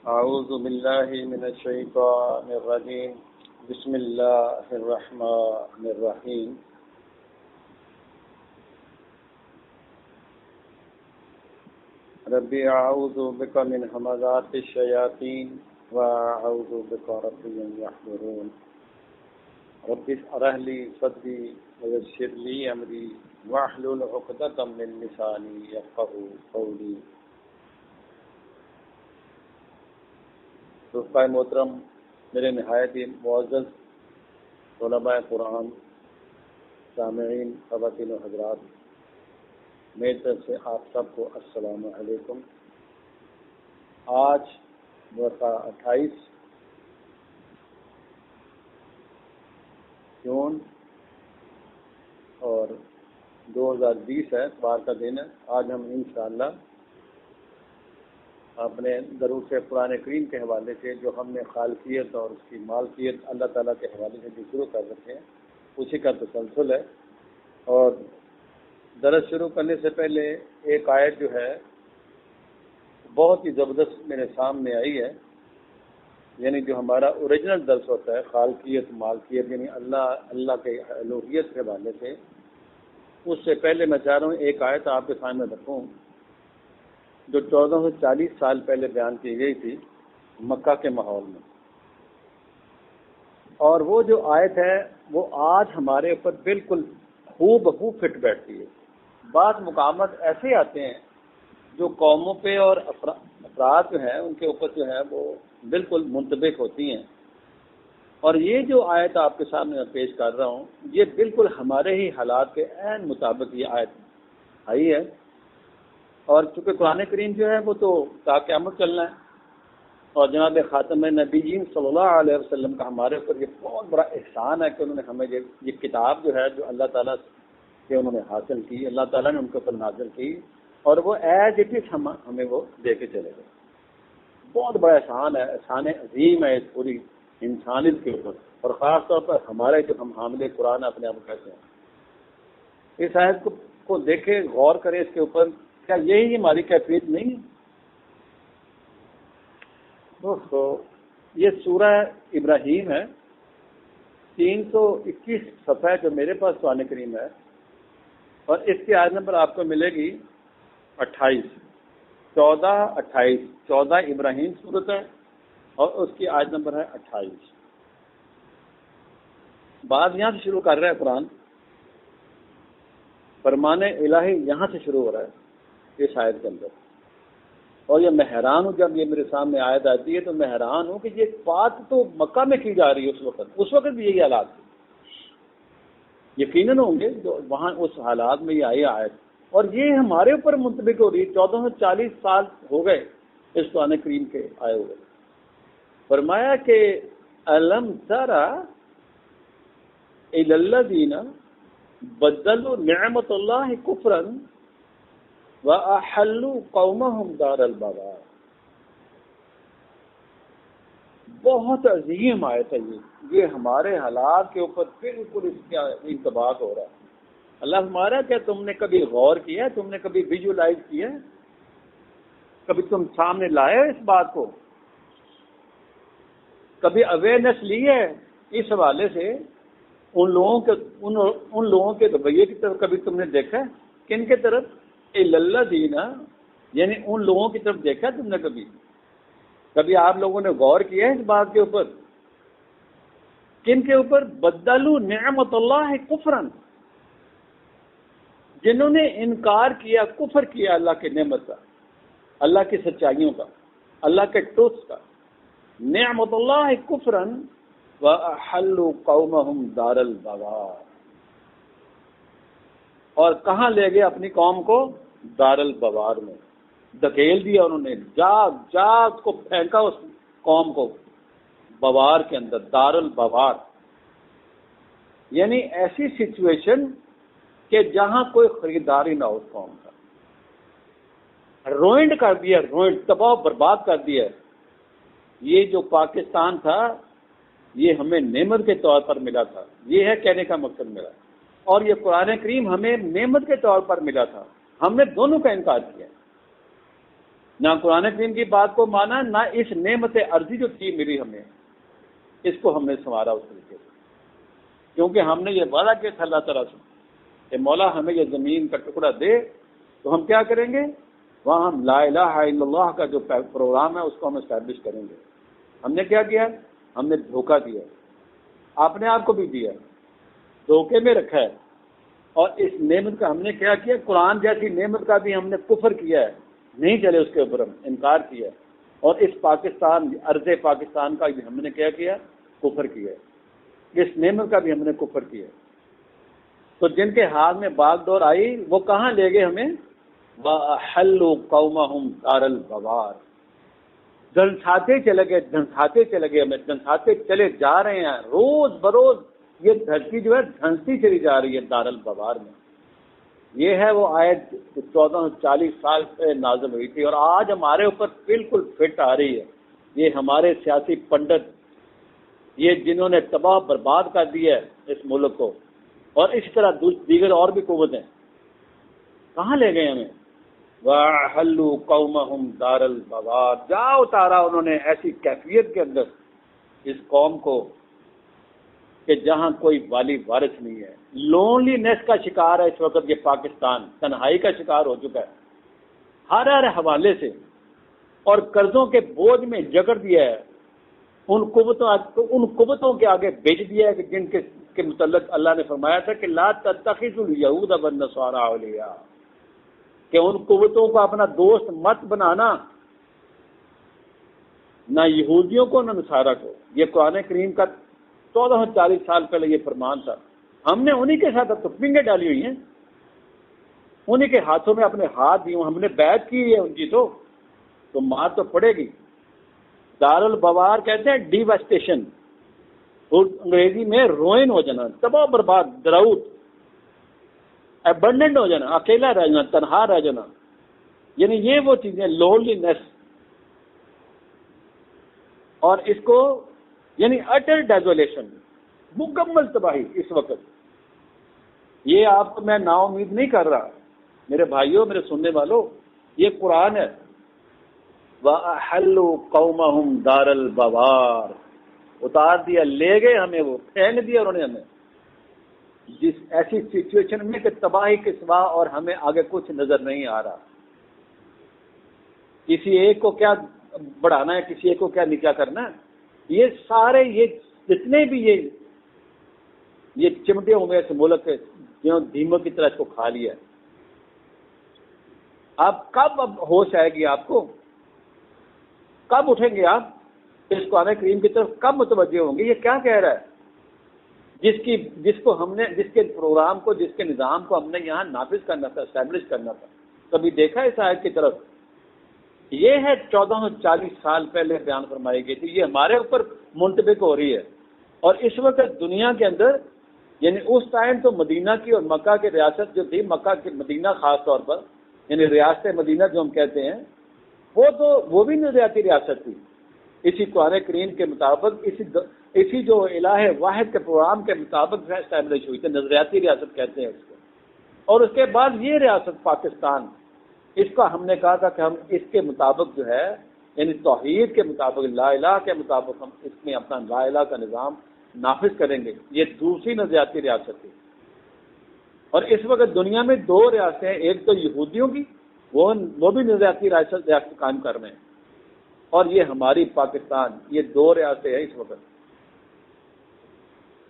أعوذ بالله من الشيطان الرجيم بسم الله الرحمن الرحيم ربي أعوذ بك من همزات الشياطين وأعوذ بك رب أن يحضرون رب اشرح لي صدري ويسر لي أمري واحلل عقدة من لساني يفقهوا قولي. رفقائے محترم، میرے نہایت ہی معزز علماء قرآن، سامعین، خواتین و حضرات، میری طرف سے آپ سب کو السلام علیکم۔ آج ورثہ 28 جون اور 2020 ہے، اتوار کا دن ہے۔ آج ہم انشاءاللہ اپنے دروس قرآن کریم کے حوالے سے جو ہم نے خالقیت اور اس کی مالکیت اللہ تعالیٰ کے حوالے سے جو شروع کر رکھے ہیں اسی کا تسلسل ہے۔ اور درس شروع کرنے سے پہلے ایک آیت جو ہے بہت ہی زبردست میرے سامنے آئی ہے، یعنی جو ہمارا اوریجنل درس ہوتا ہے خالقیت مالکیت، یعنی اللہ کے الوہیت کے حوالے سے، اس سے پہلے میں چاہ رہا ہوں ایک آیت آپ کے سامنے رکھوں جو 1440 سال پہلے بیان کی گئی تھی مکہ کے ماحول میں، اور وہ جو آیت ہے وہ آج ہمارے اوپر بالکل ہو بہو فٹ بیٹھتی ہے۔ بعض مقامات ایسے آتے ہیں جو قوموں پہ اور افراد جو ہیں ان کے اوپر جو ہے وہ بالکل منطبق ہوتی ہیں، اور یہ جو آیت آپ کے سامنے میں پیش کر رہا ہوں یہ بالکل ہمارے ہی حالات کے عین مطابق یہ آیت آئی ہے۔ اور چونکہ قرآن کریم جو ہے وہ تو تا قیامت چلنا ہے، اور جناب خاتم نبیین صلی اللہ علیہ وسلم کا ہمارے اوپر یہ بہت بڑا احسان ہے کہ انہوں نے ہمیں یہ کتاب جو ہے جو اللہ تعالیٰ سے انہوں نے حاصل کی، اللہ تعالیٰ نے ان کے اوپر نازل کی، اور وہ ایز اٹ از ہمیں وہ دے کے چلے گئے۔ بہت بڑا احسان ہے، احسان عظیم ہے اس پوری انسانیت کے اوپر، اور خاص طور پر ہمارے جو ہم حامل قرآن اپنے آپ کو کہتے ہیں۔ اس آیت کو دیکھیں، غور کریں اس کے اوپر، کیا یہی ہماری کیفیت نہیں ہے؟ دوستو یہ سورہ ابراہیم ہے، 321 صفحہ جو میرے پاس قرآن کریم ہے، اور اس کی آیت نمبر آپ کو ملے گی 28، 14 ابراہیم سورت ہے اور اس کی آیت نمبر ہے 28۔ بات یہاں سے شروع کر رہا ہے قرآن، فرمان الہی یہاں سے شروع ہو رہا ہے اس آیت کے اندر، اور یہ میں حیران ہوں جب یہ میرے سامنے آیت آتی ہے تو میں حیران ہوں کہ یہ بات تو مکہ میں کی جا رہی ہے اس وقت بھی یہی حالات تھے، یقیناً ہوں گے جو وہاں اس حالات میں یہ آئی آیت، اور یہ ہمارے اوپر منطبق ہو رہی ہے۔ 1440 سال ہو گئے اس قرآن کریم کے آئے ہوئے۔ فرمایا کہ الم تری الی الذین بدلوا نعمت اللہ کفرا وَأَحَلُّوا قَوْمَهُمْ دَارَ الْبَوَارِ۔ بہت عظیم آیت ہے یہ ہمارے حالات کے اوپر بالکل اس کا انطباق ہو رہا ہے۔ اللہ ہمارا کیا تم نے کبھی غور کیا ہے؟ تم نے کبھی ویژولائز کیا ہے؟ کبھی تم سامنے لائے اس بات کو؟ کبھی اویئرنیس لی ہے اس حوالے سے؟ ان لوگوں کے رویے کی طرف کبھی تم نے دیکھا ہے؟ کن کے طرف؟ الذین، یعنی ان لوگوں کی طرف دیکھا تم نے کبھی آپ لوگوں نے غور کیا ہے اس بات کے اوپر؟ کن کے اوپر؟ بدلوا نعمت اللہ کفرا، جنہوں نے انکار کیا، کفر کیا اللہ کی نعمت کا، اللہ کی سچائیوں کا، اللہ کے ٹروتھ کا۔ نعمت اللہ کفرا وَأَحَلُّوا قَوْمَهُمْ دَارَ الْبَوَارِ، اور کہاں لے گئے اپنی قوم کو؟ دار البوار میں دھکیل دیا انہوں نے، جاگ کو پھینکا اس قوم کو بوار کے اندر، دار البوار، یعنی ایسی سچویشن کہ جہاں کوئی خریداری نہ ہو اس قوم کا، روئنڈ کر دیا، روئنڈ، تباہ برباد کر دیا۔ یہ جو پاکستان تھا یہ ہمیں نعمت کے طور پر ملا تھا، یہ ہے کہنے کا مقصد میرا، اور یہ قرآن کریم ہمیں نعمت کے طور پر ملا تھا، ہم نے دونوں کا انکار کیا۔ نہ قرآن کریم کی بات کو مانا، نہ اس نعمت عرضی جو تھی ملی ہمیں اس کو ہم نے سنوارا اس طریقے سے، کیونکہ ہم نے یہ وعدہ کیا تھا اللہ تعالیٰ سے کہ مولا ہمیں یہ زمین کا ٹکڑا دے تو ہم کیا کریں گے، وہاں ہم لا الہ الا اللہ کا جو پروگرام ہے اس کو ہم اسٹیبلش کریں گے۔ ہم نے کیا کیا؟ ہم نے دھوکہ دیا، اپنے آپ کو بھی دیا، دھوکے میں رکھا ہے، اور اس نعمت کا ہم نے کیا کیا، قرآن جیسی نعمت کا بھی ہم نے کفر کیا ہے، نہیں چلے اس کے اوپر، ہم انکار کیا ہے، اور اس پاکستان ارض پاکستان کا بھی ہم نے کیا کیا، کفر کیا ہے، اس نعمت کا بھی ہم نے کفر کیا ہے۔ تو جن کے ہاتھ میں باغ ڈور آئی وہ کہاں لے گئے ہمیں، وَأَحَلُّوا قَوْمَهُمْ دَارَ الْبَوَارِ، دھنساتے چلے گئے، دھنساتے چلے گئے، ہمیں دھنساتے چلے جا رہے ہیں، روز بروز یہ دھرتی جو ہے دھنستی چلی جا رہی ہے دار البوار میں۔ یہ ہے وہ آیت 1440 سال سے نازل ہوئی تھی، اور آج ہمارے اوپر بالکل فٹ آ رہی ہے۔ یہ ہمارے سیاسی پنڈت، یہ جنہوں نے تباہ برباد کر دیا ہے اس ملک کو، اور اسی طرح دیگر اور بھی قوتیں کہاں لے گئے ہمیں، وَأَحَلُّوا قَوْمَهُمْ دَارَ الْبَوَارِ، جا اتارا انہوں نے ایسی کیفیت کے اندر اس قوم کو کہ جہاں کوئی والی وارث نہیں ہے۔ لونلی نیس کا شکار ہے اس وقت یہ پاکستان، تنہائی کا شکار ہو چکا ہے ہر حوالے سے، اور قرضوں کے بوجھ میں جکڑ دیا ہے، ان قوتوں کے آگے بیچ دیا ہے کہ جن کے متعلق اللہ نے فرمایا تھا کہ لا تتخذوا اليہود والنصارى اولیاء، کہ ان قوتوں کو اپنا دوست مت بنانا، نہ یہودیوں کو نہ نصارہ کو۔ یہ قرآن کریم کا 1440 سال پہلے یہ فرمان تھا، ہم نے انہی کے ساتھ تفنگیں ڈالی ہوئی ہیں، انہی کے ہاتھوں میں اپنے ہاتھ دیے، ہم نے بیعت کی ہے ان کی، تو مار تو پڑے گی۔ دار البوار کہتے ہیں ڈیواسٹیشن، انگریزی میں روئن ہو جانا، تباہ برباد، دراؤٹ، ایبنڈنٹ ہو جانا، اکیلا رہ جانا، تنہا رہ جانا، یعنی یہ وہ چیزیں، لونلی نیس، اور اس کو یعنی اٹر ڈیزولیشن، مکمل تباہی اس وقت۔ یہ آپ کو میں نا امید نہیں کر رہا میرے بھائیوں، میرے سننے والوں، یہ قرآن ہے، وَأَحَلُّوا قَوْمَهُمْ دَارَ الْبَوَارِ، اتار دیا، لے گئے ہمیں، وہ پھینک دیا انہوں نے ہمیں جس ایسی سچویشن میں کہ تباہی کے سوا اور ہمیں آگے کچھ نظر نہیں آ رہا۔ کسی ایک کو کیا بڑھانا ہے، کسی ایک کو کیا نیچا کرنا ہے، یہ سارے یہ جتنے بھی یہ چمٹے ہوئے اس ملک کے جنہوں دھیموں کی طرح اس کو کھا لیا ہے۔ آپ کب اب ہوش آئے گی آپ کو، کب اٹھیں گے آپ اس قرآن کریم کی طرف، کب متوجہ ہوں گے یہ کیا کہہ رہا ہے، جس کو ہم نے، جس کے پروگرام کو، جس کے نظام کو ہم نے یہاں نافذ کرنا تھا، اسٹیبلش کرنا تھا۔ کبھی دیکھا اس آیت کی طرف؟ یہ ہے 1440 سال پہلے بیان فرمائی گئی تھی، یہ ہمارے اوپر منطبق ہو رہی ہے۔ اور اس وقت دنیا کے اندر، یعنی اس ٹائم تو مدینہ کی اور مکہ کی ریاست جو تھی، مکہ کی مدینہ خاص طور پر، یعنی ریاست مدینہ جو ہم کہتے ہیں، وہ بھی نظریاتی ریاست تھی، اسی قرآن کریم کے مطابق، اسی جو الہ واحد کے پروگرام کے مطابق اسٹیبلش ہوئی تھی، نظریاتی ریاست کہتے ہیں اس کو۔ اور اس کے بعد یہ ریاست پاکستان، اس کا ہم نے کہا تھا کہ ہم اس کے مطابق جو ہے، یعنی توحید کے مطابق، لا الہ کے مطابق ہم اس میں اپنا لا الہ کا نظام نافذ کریں گے۔ یہ دوسری نظریاتی ریاست تھی۔ اور اس وقت دنیا میں دو ریاستیں ہیں، ایک تو یہودیوں کی، وہ بھی نظریاتی ریاست قائم کر رہے ہیں، اور یہ ہماری پاکستان، یہ دو ریاستیں ہیں اس وقت۔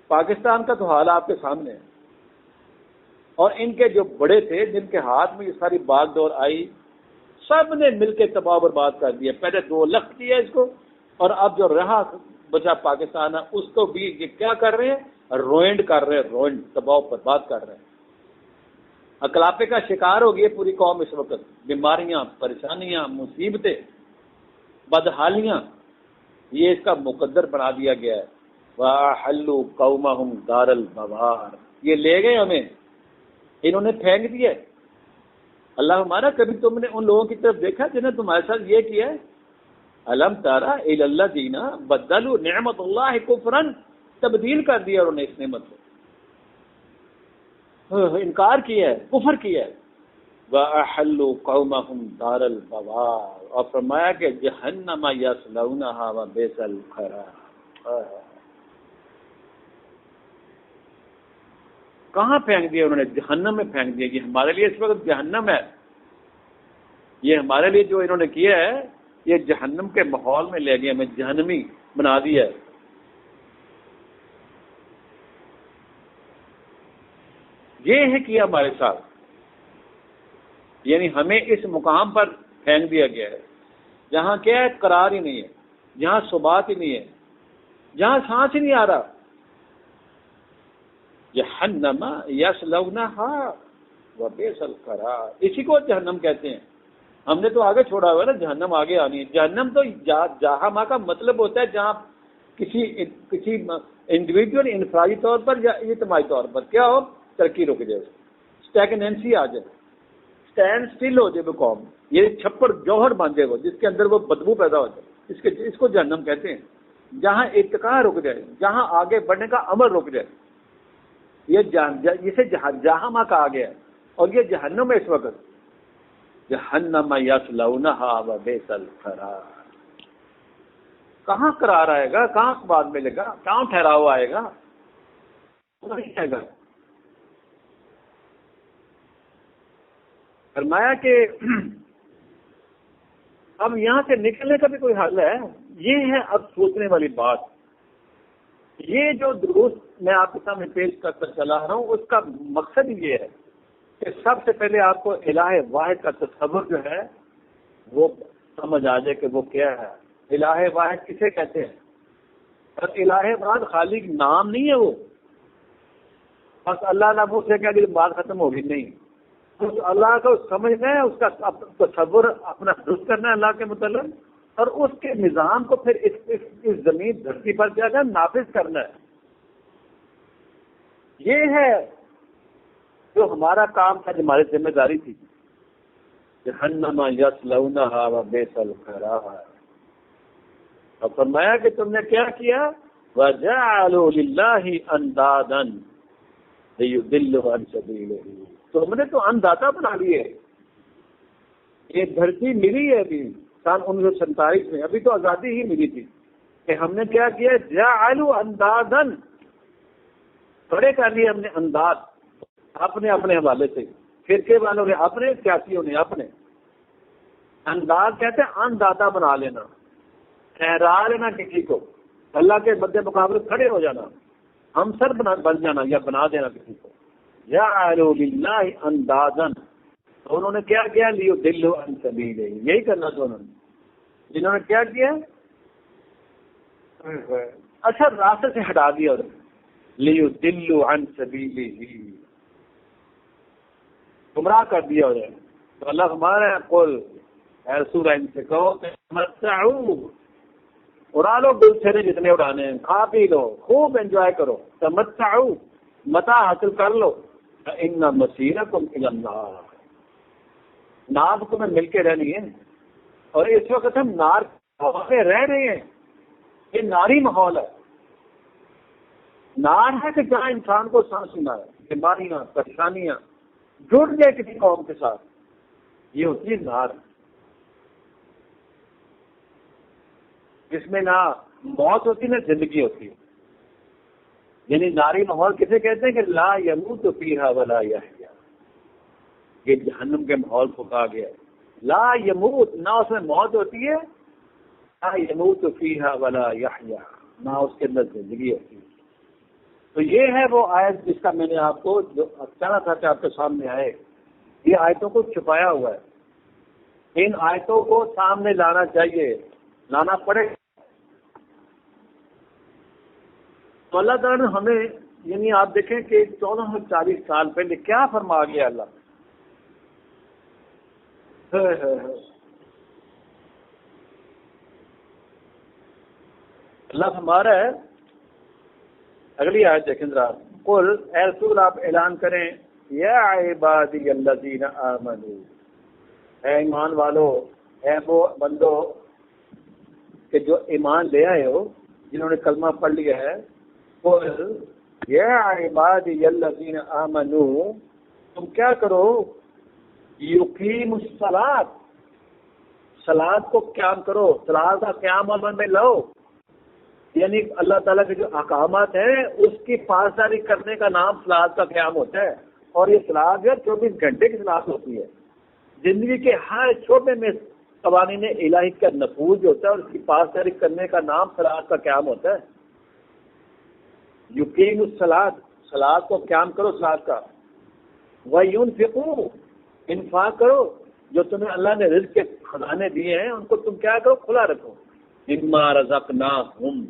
پاکستان کا تو حال آپ کے سامنے ہے، اور ان کے جو بڑے تھے، جن کے ہاتھ میں یہ ساری باغ ڈور آئی، سب نے مل کے تباہ برباد کر دیا۔ پہلے 2 لکھ دیا اس کو، اور اب جو رہا بچا پاکستان ہے، اس کو بھی یہ کیا کر رہے ہیں، روئنڈ کر رہے ہیں، روئنڈ، تباہ برباد کر رہے ہیں۔ اکلاپے کا شکار ہو گئی ہے پوری قوم اس وقت، بیماریاں، پریشانیاں، مصیبتیں، بدحالیاں، یہ اس کا مقدر بنا دیا گیا ہے۔ وَأَحَلُّوا قَوْمَهُمْ دَارَ الْبَوَارِ، یہ لے گئے ہمیں، انہوں نے پھینک دیا۔ اللہ ہمارا، کبھی تم نے ان لوگوں کی طرف دیکھا جنہیں تمہارے ساتھ یہ کیا ہے؟ الم تارا الی الذین بدلوا نعمت اللہ کفرا، تبدیل کر دیا انہوں نے اس نعمت کو، انکار کیا ہے، کفر کیا ہے۔ وَأَحَلُّوا قَوْمَهُمْ دَارَ الْبَوَارِ، اور فرمایا کہ جہنم یصلونها وبئس القرار۔ کہاں پھینک دیا انہوں نے؟ جہنم میں پھینک دیا۔ یہ ہمارے لیے اس وقت جہنم ہے، یہ ہمارے لیے جو انہوں نے کیا ہے یہ جہنم کے ماحول میں لے گیا، ہمیں جہنمی بنا دیا ہے۔ یہ ہے کیا ہمارے ساتھ، یعنی ہمیں اس مقام پر پھینک دیا گیا ہے جہاں کیا ہے؟ قرار ہی نہیں ہے، جہاں ثبات ہی نہیں ہے، جہاں سانس ہی نہیں آ رہا۔ جہنم یصلونها وبئس القرار، اسی کو جہنم کہتے ہیں۔ ہم نے تو آگے چھوڑا ہوا ہے نا، جہنم آگے آنی ہے۔ جہنم تو جہاں کا مطلب ہوتا ہے جہاں کسی انڈیویجول انفرادی طور پر یا اجتماعی طور پر کیا ہو؟ ترقی رک جائے، اسٹیگنینسی آ جائے، اسٹینڈ اسٹل ہو جائے وہ قوم، یہ چھپڑ جوہر بن جائے وہ، جس کے اندر وہ بدبو پیدا ہو جائے، اس کو جہنم کہتے ہیں۔ جہاں ارتقاء رک جائے، جہاں آگے بڑھنے کا عمل رک جائے، یہ اسے جہنم کہا گیا ہے۔ اور یہ جہنم ہے اس وقت، جہنم یصلونها وبئس القرار۔ کہاں قرار آئے گا؟ کہاں بعد ملے گا؟ کہاں ٹھہراؤ آئے گا؟ نہیں آئے گا۔ فرمایا کہ اب یہاں سے نکلنے کا بھی کوئی حل ہے؟ یہ ہے اب سوچنے والی بات۔ یہ جو دروس میں آپ کے سامنے پیش کرتا چلا رہا ہوں، اس کا مقصد یہ ہے کہ سب سے پہلے آپ کو الہ واحد کا تصور جو ہے وہ سمجھ آ جائے کہ وہ کیا ہے۔ الہ واحد کسے کہتے ہیں؟ بس الہ واحد خالی نام نہیں ہے، وہ بس اللہ نہ پوچھے کہ اگر بات ختم ہوگی، نہیں، اس اللہ کو سمجھنا ہے، اس کا تصور اپنا درست کرنا ہے اللہ کے متعلق، اور اس کے نظام کو پھر اس زمین دھرتی پر کیا ہے؟ نافذ کرنا ہے۔ یہ ہے جو ہمارا کام تھا، جو ہماری ذمہ داری تھی۔ جہنم یصلونها وبئس القرار، اور فرمایا کہ تم نے کیا کیا؟ وَجَعَلُوا لِلَّهِ أَنْدَادًا لِيُضِلُّوا عَنْ سَبِيلِهِ، تم نے تو انداتا بنا لیے۔ یہ دھرتی ملی ہے ابھی سال 1947 میں، ابھی تو آزادی ہی ملی تھی، کہ ہم نے کیا کیا؟ جعلوا اندادا، بڑے کر لیے ہم نے انداز، اپنے حوالے سے، فرقے والوں نے اپنے، سیاسیوں نے اپنے۔ انداز کہتے ہیں انداتا بنا لینا، ٹھہرا لینا کسی کو، اللہ کے مد مقابلے کھڑے ہو جانا، ہم سر بن جانا یا بنا دینا کسی کو۔ جعلوا للہ اندازا، تو انہوں نے کیا کیا؟ لیضلوا عن سبیلہ، یہی کرنا تھا انہوں نے، جنہوں نے کیا کیا؟ اچھا راستے سے ہٹا دیا، لیضلوا عن سبیلہ، گمراہ کر دیا انہیں۔ تو اللہ ہمارا قل، اے رسول ان سے کہو کہ تمتعوا، اڑا لو گلچھرے جتنے اڑانے ہیں، کھا پی لو، خوب انجوائے کرو، تمتعوا، متاع حاصل کر لو، ان مسیرکم الی النار، نار کو میں مل کے رہنی ہے۔ اور اس وقت ہم نار میں رہ رہے ہیں، یہ ناری ماحول ہے۔ نار ہے کہ جہاں انسان کو سانس لینا ہے، بیماریاں، پریشانیاں جڑ جائے کسی قوم کے ساتھ، یہ ہوتی ہے نار، جس میں نہ موت ہوتی نہ زندگی ہوتی ہے۔ یعنی ناری ماحول کسے کہتے ہیں؟ کہ لا یموت فیہا ولا یحیا، یہ جہنم کے ماحول کو کہا گیا ہے۔ لا یموت، نہ اس میں موت ہوتی ہے، لا یموت فیہا ولا یحیا، نہ اس کے اندر زندگی ہوتی ہے۔ تو یہ ہے وہ آیت جس کا میں نے آپ کو جو چاہنا تھا کہ آپ کے سامنے آئے، یہ آیتوں کو چھپایا ہوا ہے، ان آیتوں کو سامنے لانا چاہیے، لانا پڑے۔ تو اللہ تعالیٰ نے ہمیں، یعنی آپ دیکھیں کہ 1440 سال پہلے کیا فرما گیا اللہ، اللہ ہمارا ہے۔ اگلی آیت دیکھیں ذرا، قل، اے رسول آپ اعلان کریں، یا عبادی الذین آمنوا، اے ایمان والو، اے وہ بندو کہ جو ایمان لے آئے ہو، جنہوں نے کلمہ پڑھ لیا ہے، قل یا عبادی الذین آمنوا، تم کیا کرو؟ یقیم الصلاۃ، صلاۃ کو قیام کرو، صلاۃ کا قیام عمل میں لاؤ، یعنی اللہ تعالیٰ کے جو احکامات ہیں اس کی پاسداری کرنے کا نام صلاۃ کا قیام ہوتا ہے۔ اور یہ صلاۃ جو 24 گھنٹے کی صلاۃ ہوتی ہے، زندگی کے ہر شعبے میں قوانین الہی کا نفوذ ہوتا ہے اور اس کی پاسداری کرنے کا نام صلاۃ کا قیام ہوتا ہے۔ یقیم الصلاۃ، صلاۃ کو قیام کرو صلاۃ کا، وَيُنْفِقُوا، انفاق کرو، جو تمہیں اللہ نے رزق کے خزانے دیے ہیں ان کو تم کیا کرو، کھلا رکھو، مما رزقناہم،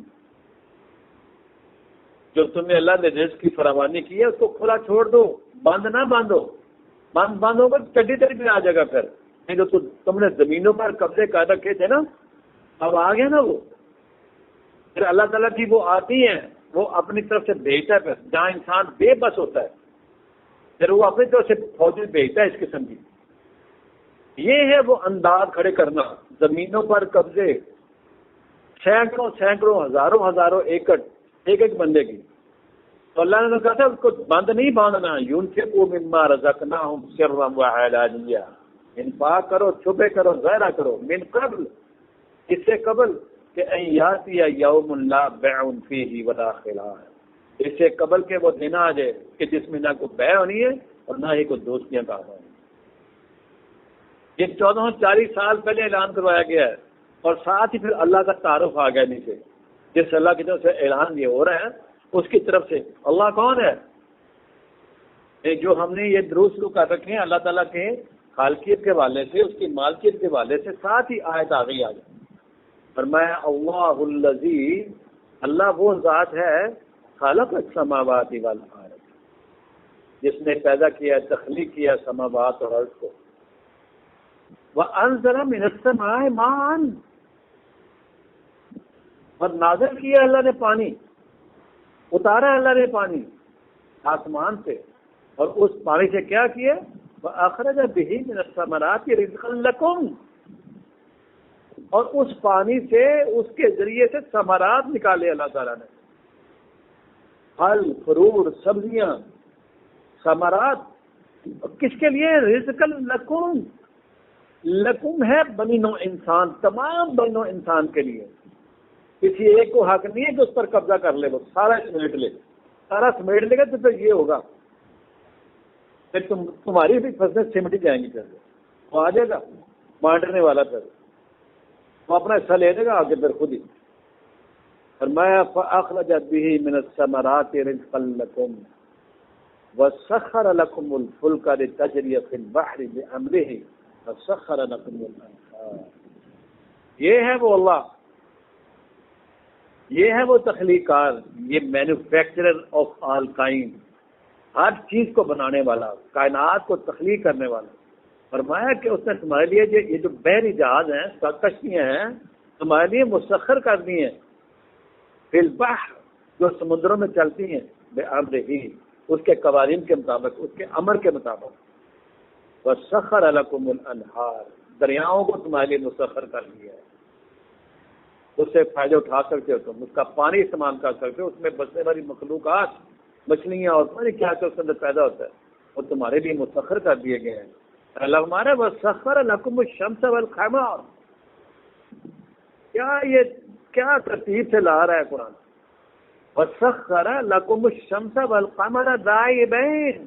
جو تمہیں اللہ نے رزق کی فراوانی کی ہے اس کو کھلا چھوڑ دو، بند نہ باندھو، بند ہوگا چڈی تری بھی آ جائے گا پھر، نہیں تو تم نے زمینوں پر قبضے کر رکھے تھے نا، اب آ گیا نا وہ، پھر اللہ تعالیٰ کی وہ آتی ہیں، وہ اپنی طرف سے بھیجتا ہے، پھر جہاں انسان بے بس ہوتا ہے پھر وہ اپنی طرف سے فوجی بھیجتا ہے اس قسم کی۔ یہ ہے وہ انداز کھڑے کرنا، زمینوں پر قبضے، سینکڑوں ہزاروں ایکڑ ایک ایک بندے کی، تو اللہ نے کہا تھا اس کو بند نہیں باندھنا، یونفقوا مما رزقناہم سرا وعلانیہ، انفاق کرو، چھپے کرو، ظاہرہ کرو، من قبل، اس سے قبل کہ ان یاتی یوم لا بیع فیہ ولا خلال، اس سے قبل کہ وہ دن آ جائے کہ جس میں نہ کوئی بیع ہونی ہے اور نہ ہی کوئی دوستیاں کا ہونی۔ یہ 1440 سال پہلے اعلان کروایا گیا ہے، اور ساتھ ہی پھر اللہ کا تعارف آ گیا نیچے، جس اللہ کی طرف سے اعلان یہ ہو رہا ہے اس کی طرف سے۔ اللہ کون ہے؟ جو ہم نے یہ دروس کو کر رکھے ہیں اللہ تعالیٰ کے خالقیت کے حوالے سے، اس کی مالکیت کے حوالے سے، ساتھ ہی آیت آ گئی آگے فرمایا اللہ الذی، اللہ وہ ذات ہے خالق السماوات والارض، جس نے پیدا کیا، تخلیق کیا سماوات اور ارض کو، وانزل من السماء ماء، اور نازل کیا اللہ نے پانی، اتارا اللہ نے پانی آسمان سے، اور اس پانی سے کیا کیا، وَأَخْرَجَ بِهِ مِنَ الثَّمَرَاتِ رِزْقًا لَكُمْ، اور اس پانی سے، اس کے ذریعے سے ثمرات نکالے اللہ تعالیٰ نے، پھل فروٹ سبزیاں، ثمرات، کس کے لیے؟ رزقاً لکم، لکم ہے بنی نوع انسان، تمام بنی نوع انسان کے لیے، کسی ایک کو حق نہیں ہے کہ اس پر قبضہ کر لے، وہ سارا سمیٹ لے، سارا سمیٹ لے گا تو پھر یہ ہوگا، پھر تمہاری بھی فصلیں سمٹی جائیں گی، پھر وہ آ جائے گا بانٹنے والا، پھر وہ اپنا حصہ لے لے گا آگے پھر خود ہی۔ فرمایا فَأَخْرَجَ بِهِ مِنَ الثَّمَرَاتِ رِزْقًا لَكُمْ وَسَخَّرَ لَكُمُ الْفُلْكَ لِتَجْرِيَ فِي الْبَحْرِ بِأَمْرِهِ وَسَخَّرَ لَكُمُ الْأَنْهَارَ، یہ ہے وہ اللہ، یہ ہے وہ تخلیق کار، یہ مینوفیکچرر آف آل کائنڈ، ہر چیز کو بنانے والا، کائنات کو تخلیق کرنے والا۔ فرمایا کہ اس نے تمہارے لیے یہ جو بحری جہاز ہیں، کشتیاں ہیں، تمہارے لیے مسخر کر دی ہیں، فی البحر، جو سمندروں میں چلتی ہیں، بِأَمْرِهِ، اس کے قوانین کے مطابق، اس کے امر کے مطابق، وَسَخَّرَ لَكُمُ الْأَنْهَارَ، دریاؤں کو تمہارے لیے مسخر کر دیا ہے، اس سے فائدہ اٹھا سکتے ہو تم، اس کا پانی استعمال کر سکتے ہو، اس میں بسنے والی مخلوقات، مچھلیاں اور پانی کیا کیا اس کے اندر پیدا ہوتا ہے، وہ تمہارے لیے مسخر کر دیے گئے ہیں۔ اللہ ہمارا وَسَخَّرَ لَكُمُ الشَّمْسَ وَالْقَمَرَ، کیا ترتیب سے لا رہا ہے قرآن، وَسَخَّرَ لَكُمُ الشَّمْسَ وَالْقَمَرَ دَائِبَيْنِ،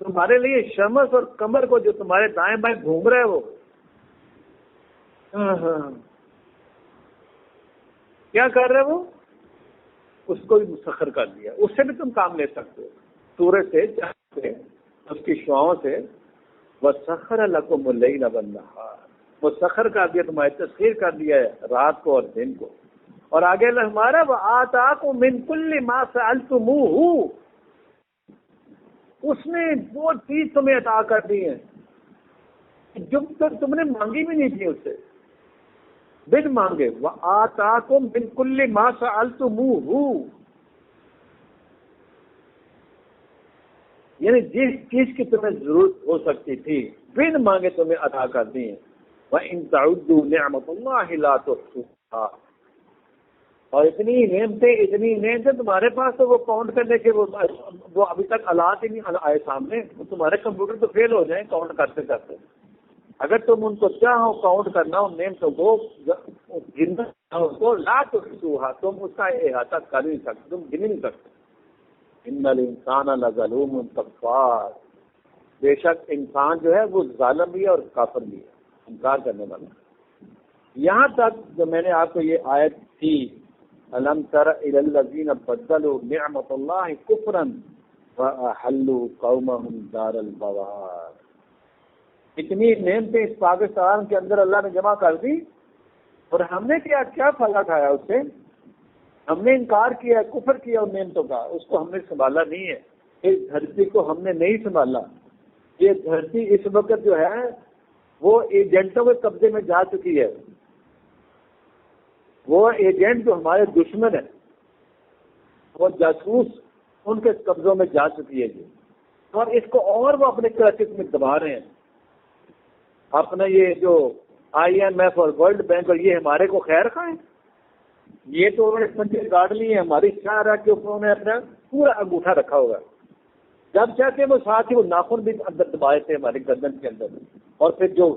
تمہارے لیے شمس اور قمر کو جو تمہارے دائیں بائیں گھوم رہے وہ کیا کر رہے وہ، اس کو بھی مسخر کر دیا، اس سے بھی تم کام لے سکتے ہو، سورج سے، چاند سے، اس کی شعاؤں سے۔ وَسَخَّرَ لَكُمُ اللَّيْلَ وَالنَّهَارَ، مسخر کر دیا، تمہاری تسخیر کر دیا ہے رات کو اور دن کو۔ اور آگے اللہ ہمارا وَآتَاكُم مِّن كُلِّ مَا سَأَلْتُمُوهُ، اس نے وہ چیز تمہیں عطا کر دی ہے جو تم نے مانگی بھی نہیں تھی، اس سے بن مانگے۔ وَآتَاكُم مِّن كُلِّ مَا سَأَلْتُمُوهُ، یعنی جس چیز کی تمہیں ضرورت ہو سکتی تھی بن مانگے تمہیں عطا کر دی ہیں۔ وَإِن تَعُدُّوا نِعْمَةَ اللَّهِ لَا تُحْصُوهَا، اور اتنی نعمتیں تمہارے پاس تو وہ کاؤنٹ کرنے کے وہ ابھی تک آلات ہی نہیں آئے سامنے. تمہارے کمپیوٹر تو فیل ہو جائیں کاؤنٹ کرتے کرتے. اگر تم ان کو چاہو کاؤنٹ کرنا ان نعمتوں کو لا تحصوها تم اس کا احاطہ کر نہیں سکتے, تم گن نہیں سکتے. ان الانسان لظلوم کفار, بے شک انسان جو ہے وہ ظالم بھی ہے اور کافر بھی ہے, انکار کرنے والا. یہاں تک جو میں نے آپ کو یہ آیت تھی الم تر الی الذین بدلوا نعمت اللہ کفرا واحلوا قومهم دار البوار, اتنی نعمتیں اس پاکستان کے اندر اللہ نے جمع کر دی اور ہم نے کیا فائدہ اٹھایا اس سے؟ ہم نے انکار کیا, کفر کیا ان نعمتوں کا, اس کو ہم نے سنبھالا نہیں ہے. اس دھرتی کو ہم نے نہیں سنبھالا. یہ دھرتی اس وقت جو ہے وہ ایجنٹوں کے قبضے میں جا چکی ہے. وہ ایجنٹ جو ہمارے دشمن ہیں, وہ جاسوس, ان کے قبضوں میں جا چکی ہے جی. اور اس کو اور وہ اپنے کلچس میں دبا رہے ہیں. اپنا یہ جو IMF اور ورلڈ بینک اور یہ ہمارے کو خیر خواہیں, یہ تو انہوں نے پنجے گاڑ لی ہیں ہماری شاہراہ کے اوپر. انہوں نے اپنا پورا انگوٹھا رکھا ہوگا. جب چاہتے ہیں وہ ساتھ ہی وہ ناخن بھی اندر دبائے تھے ہماری گردن کے اندر, اور پھر جو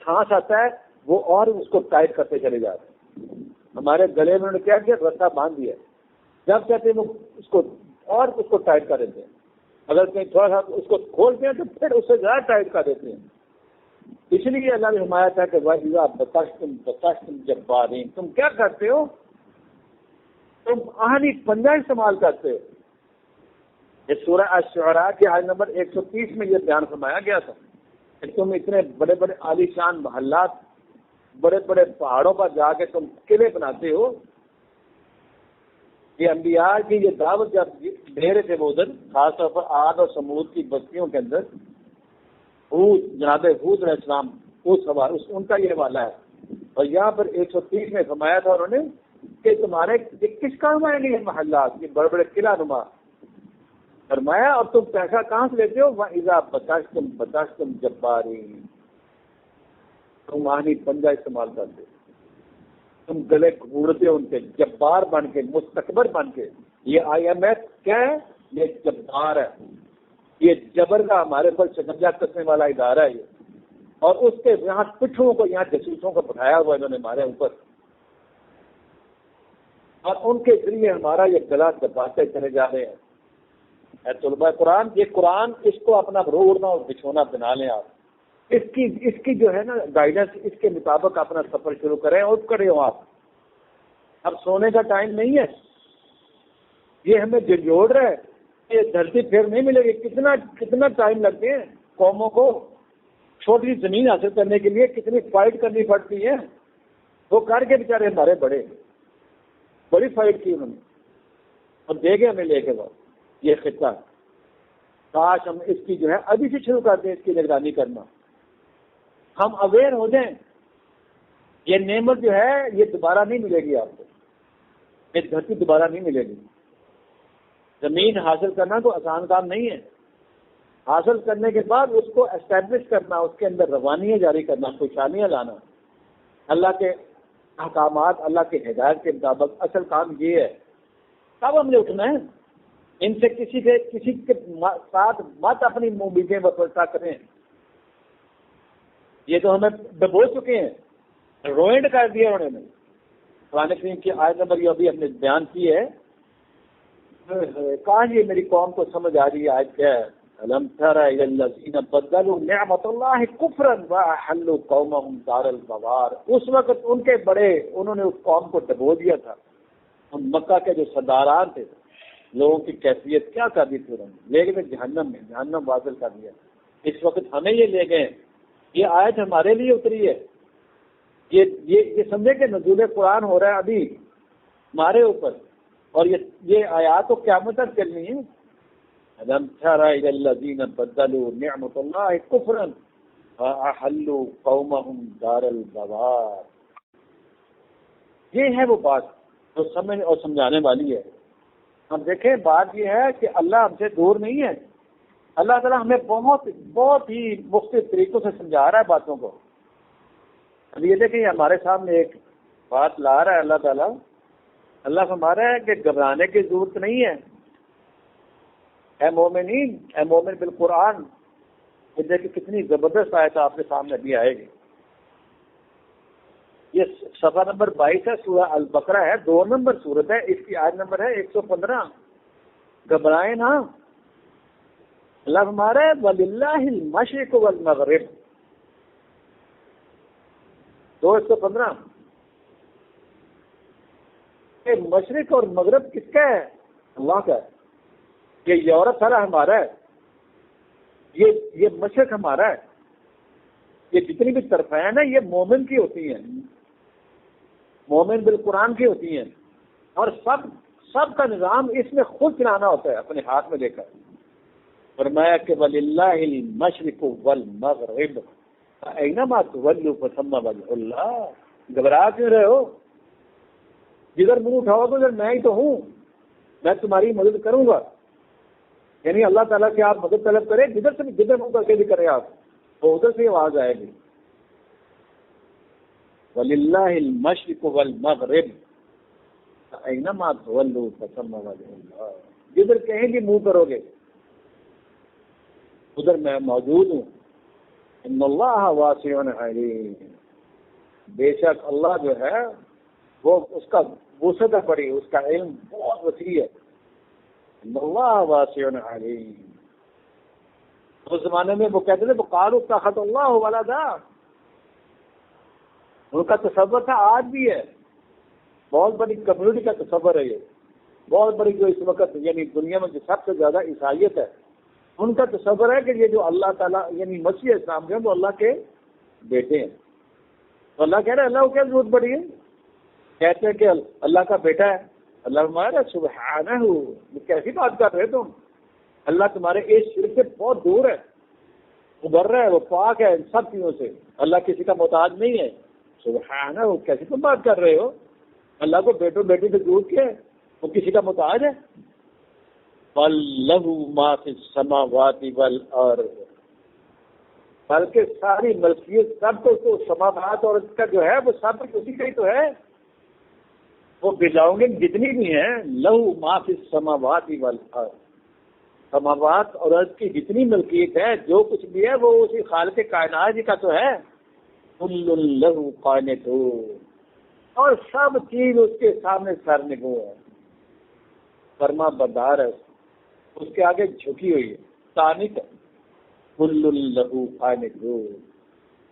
سانس آتا ہے وہ اور اس کو ٹائٹ کرتے چلے جاتے ہیں. ہمارے گلے میں انہوں نے کیا کیا, رسا باندھ دیا. جب چاہتے ہیں وہ اس کو ٹائٹ کر دیتے ہیں. اگر کہیں تھوڑا سا اس کو کھولتے ہیں تو پھر اس سے زیادہ ٹائٹ کر دیتے ہیں. اس لیے اللہ نے فرمایا تھا کہ بتشتم جبارین, تم کیا کرتے ہو, تم آہنی پنجہ استعمال کرتے ہو. یہ سورہ الشعراء کی آیت نمبر 130 میں یہ بیان فرمایا گیا تھا کہ تم اتنے بڑے بڑے عالی شان محلات, بڑے بڑے پہاڑوں پر جا کے تم قلعے بناتے ہو. یہ انبیاء کی یہ دعوت جب دے رہے تھے وہ ادھر, خاص طور پر عاد اور سمود کی بستیوں کے اندر, جناب حود علیہ السلام ان کا یہ والا ہے. اور یہاں پر 130 میں فرمایا تھا انہوں نے کہ تمہارے کس کام آئیں گے یہ محلات, یہ بڑے بڑے قلعہ نما. فرمایا اور تم پیسہ کہاں سے لیتے ہو, وَإِذَا بَطَشْتُمْ جَبَّارِينَ, تم آہنی پنجہ استعمال کرتے, تم گلے گھوڑتے ان کے, جبار بن کے, مستکبر بن کے. یہ IMF کیا ہے, یہ جبار ہے, یہ جبر کا ہمارے پر شکنجہ کسنے والا ادارہ ہے یہ. اور اس کے یہاں پٹھوں کو, یہاں جاسوسوں کو بٹھایا ہوا انہوں نے ہمارے اوپر, اور ان کے ذریعے ہمارا یہ گلا دباتے چلے جا رہے ہیں. اے طلباء قرآن, یہ قرآن اس کو اپنا روڑنا اور بچھونا بنا لیں آپ. اس کی جو ہے نا گائیڈنس, اس کے مطابق اپنا سفر شروع کریں اور کریں ہو آپ. اب سونے کا ٹائم نہیں ہے, یہ ہمیں جھنجھوڑ رہا ہے. یہ دھرتی پھر نہیں ملے گی. کتنا ٹائم لگتے ہیں قوموں کو چھوٹی زمین حاصل کرنے کے لیے, کتنی فائٹ کرنی پڑتی ہے. وہ کر کے بیچارے ہمارے بڑی فائٹ کی انہوں نے, اور دے گئے ہمیں لے کے بعد یہ خطہ. کاش ہم اس کی جو ہے ابھی سے شروع کر دیں اس کی نگرانی کرنا. ہم اویئر ہو جائیں, یہ نعمت جو ہے یہ دوبارہ نہیں ملے گی آپ کو, یہ دھرتی دوبارہ نہیں ملے گی. زمین حاصل کرنا تو آسان کام نہیں ہے. حاصل کرنے کے بعد اس کو اسٹیبلش کرنا, اس کے اندر روانیاں جاری کرنا, خوشحالیاں لانا, اللہ کے احکامات, اللہ کے ہدایت کے مطابق. اصل کام یہ ہے. تب ہم نے اٹھنا ہے. ان سے کسی کے ساتھ مت اپنی امیدیں وفا کریں. یہ تو ہمیں ڈبو چکے ہیں, روئنڈ کر دیا انہوں نے. قرآن کریم کی آیت نمبر یہ ابھی ہم نے بیان کی ہے. کہاں یہ میری قوم کو سمجھ آ رہی ہے آیت کیا ہے. الم تر الی الذین بدلوا نعمت اللہ کفرا واحلوا قومهم دار البوار. اس وقت ان کے بڑے, انہوں نے اس قوم کو ڈبو دیا تھا. ان مکہ کے جو سرداران تھے, لوگوں کی کیفیت کیا کر دی تھی انہوں نے, لے گئے جہنم میں, جہنم واصل کر دیا. اس وقت ہمیں یہ لے گئے. یہ آیت ہمارے لیے اتری ہے. یہ سمجھے کہ نزول قرآن ہو رہا ہے ابھی ہمارے اوپر, اور یہ آیات تو قیامت تک چلنی ہے. الم تر الی الذین بدلوا نعمت اللہ کفرا واحلوا قومهم دار البوار. یہ ہے وہ بات جو سمجھ اور سمجھانے والی ہے. ہم دیکھیں بات یہ ہے کہ اللہ ہم سے دور نہیں ہے. اللہ تعالیٰ ہمیں بہت ہی مختلف طریقوں سے سمجھا رہا ہے باتوں کو. اب یہ دیکھیں ہمارے سامنے ایک بات لا رہا ہے اللہ تعالیٰ اللہ فرما رہا ہے کہ گھبرانے کی ضرورت نہیں ہے اے مومنین، اے مومن بالقرآن. یہ دیکھیں کتنی زبردست آیت آپ کے سامنے بھی آئے گی. یہ صفحہ نمبر 22 ہے، سورہ البقرہ ہے، 2 نمبر سورت ہے، اس کی آیت نمبر ہے 115. گھبرائیں نا. اللہ ہمارا ہے وَلِلَّهِ الْمَشْرِقُ وَالْمَغْرِبُ 2:115. کہ مشرق اور مغرب کس کا ہے؟ اللہ کا ہے. یہ یورپ سارا ہمارا ہے، یہ مشرق ہمارا ہے. یہ جتنی بھی طرفین ہیں یہ مومن کی ہوتی ہیں، مومن بالقرآن کی ہوتی ہیں، اور سب کا نظام اس میں خود چلانا ہوتا ہے اپنے ہاتھ میں لے کر. فرمایا کہ وَلِلَّهِ الْمَشْرِقُ وَالْمَغْرِبُ فَأَيْنَمَا تُوَلُّوا فَثَمَّ وَجْهُ اللَّهِ. گھبرا کیوں رہے ہو؟ جدھر منہ اٹھاؤ تو ادھر میں ہی تو ہوں، میں تمہاری مدد کروں گا. یعنی اللہ تعالیٰ سے آپ مدد طلب کریں، جدھر منہ کر کے بھی کریں آپ، تو ادھر سے آواز آئے گی. وَلِلَّهِ الْمَشْرِقُ وَالْمَغْرِبُ فَأَيْنَمَا تُوَلُّوا فَثَمَّ وَجْهُ اللَّهِ. جدھر کہیں بھی منہ کرو گے ادھر میں موجود ہوں. ان اللہ واسع علیم. بے شک اللہ جو ہے وہ اس کا وسعت بڑی، اس کا علم بہت وسیع ہے. ان اللہ واسع علیم. اس زمانے میں وہ کہتے تھے وقالوا اتخذ اللہ ولدا. ان کا تصور تھا، آج بھی ہے، بہت بڑی کمیونٹی کا تصور ہے. یہ بہت بڑی جو اس وقت یعنی دنیا میں جو سب سے زیادہ عیسائیت ہے، ان کا تصور ہے کہ یہ جو اللہ تعالیٰ یعنی مسیح اسلام جو ہے وہ اللہ کے بیٹے ہیں. تو اللہ کہہ رہے ہیں اللہ کو کیا ضرورت پڑی ہے؟ کہتے ہیں کہ اللہ کا بیٹا ہے. اللہ ہمارا سبحانہ، کیسی بات کر رہے تم؟ اللہ تمہارے اس شرک سے بہت دور ہے، ابھر رہا ہے، وہ پاک ہے ان سب چیزوں سے. اللہ کسی کا محتاج نہیں ہے. سبحانہ، کیسی تم بات کر رہے ہو؟ اللہ کو بیٹوں بیٹی سے دور کیا ہے؟ وہ کسی کا محتاج ہے؟ وَلَهُ مَا فِي السَّمَاوَاتِ وَالْأَرْضِ. بلکہ ساری ملکیت سب کو سماوات اور اس کا جو ہے وہ سب اسی کا ہی تو ہے. وہ بلاؤنگنگ جتنی بھی ہیں، لَهُ مَا فِي السَّمَاوَاتِ وَالْأَرْضِ. سماوات اور ارض کی جتنی ملکیت ہے، جو کچھ بھی ہے، وہ اسی خالق کائنات ہی کا تو ہے. كُلٌّ لَهُ قَانِتُونَ. اور سب چیز اس کے سامنے سر نگو ہے، فرما بردار ہے، اس کے آگے جھکی ہوئی ہے، قانت ہے. كُلٌّ لَهُ قَانِتُونَ.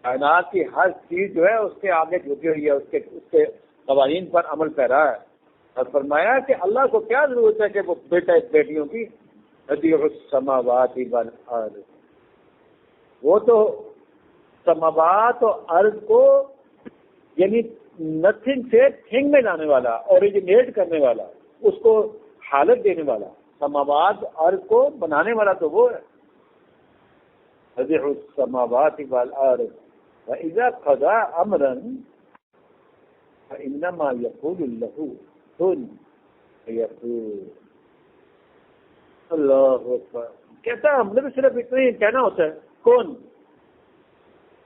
کائنات کی ہر چیز جو ہے اس کے آگے جھکی ہوئی ہے، اس کے قوانین پر عمل پیرا ہے. اور فرمایا کہ اللہ کو کیا ضرورت ہے کہ وہ بیٹا بیٹیوں کی بدیع السماوات والارض. وہ تو سماوات اور ارض کو یعنی نتھنگ سے تھنگ میں لانے والا، اوریجنیٹ کرنے والا، اس کو حالت دینے والا، سماوات ارض کو بنانے والا تو وہ ہے. بدیع السماوات والارض وَإِذَا قَضَىٰ أَمْرًا فَإِنَّمَا يَقُولُ لَهُ كُن فَيَكُونُ. اللہ اکبر. کہتا ہے ہم نے بھی صرف اتنا ہی کہنا ہوتا ہے کون.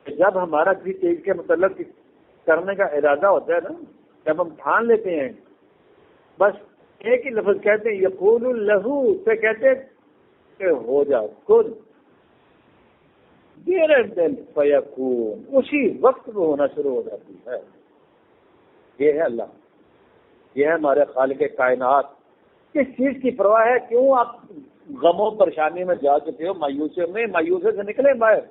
جب ہمارا کسی چیز کے متعلق کرنے کا ارادہ ہوتا ہے نا، جب ہم ٹھان لیتے ہیں، بس ایک ہی لفظ کہتے ہیں یقول لہو سے کہتے ہیں کہ ہو جاؤ کن، فیکون، اسی وقت وہ ہونا شروع ہو جاتی ہے. یہ ہے اللہ، یہ ہے ہمارے خالق کائنات. کس چیز کی پرواہ ہے؟ کیوں آپ غموں پریشانی میں جا چکے ہو، مایوسی سے نکلے باہر.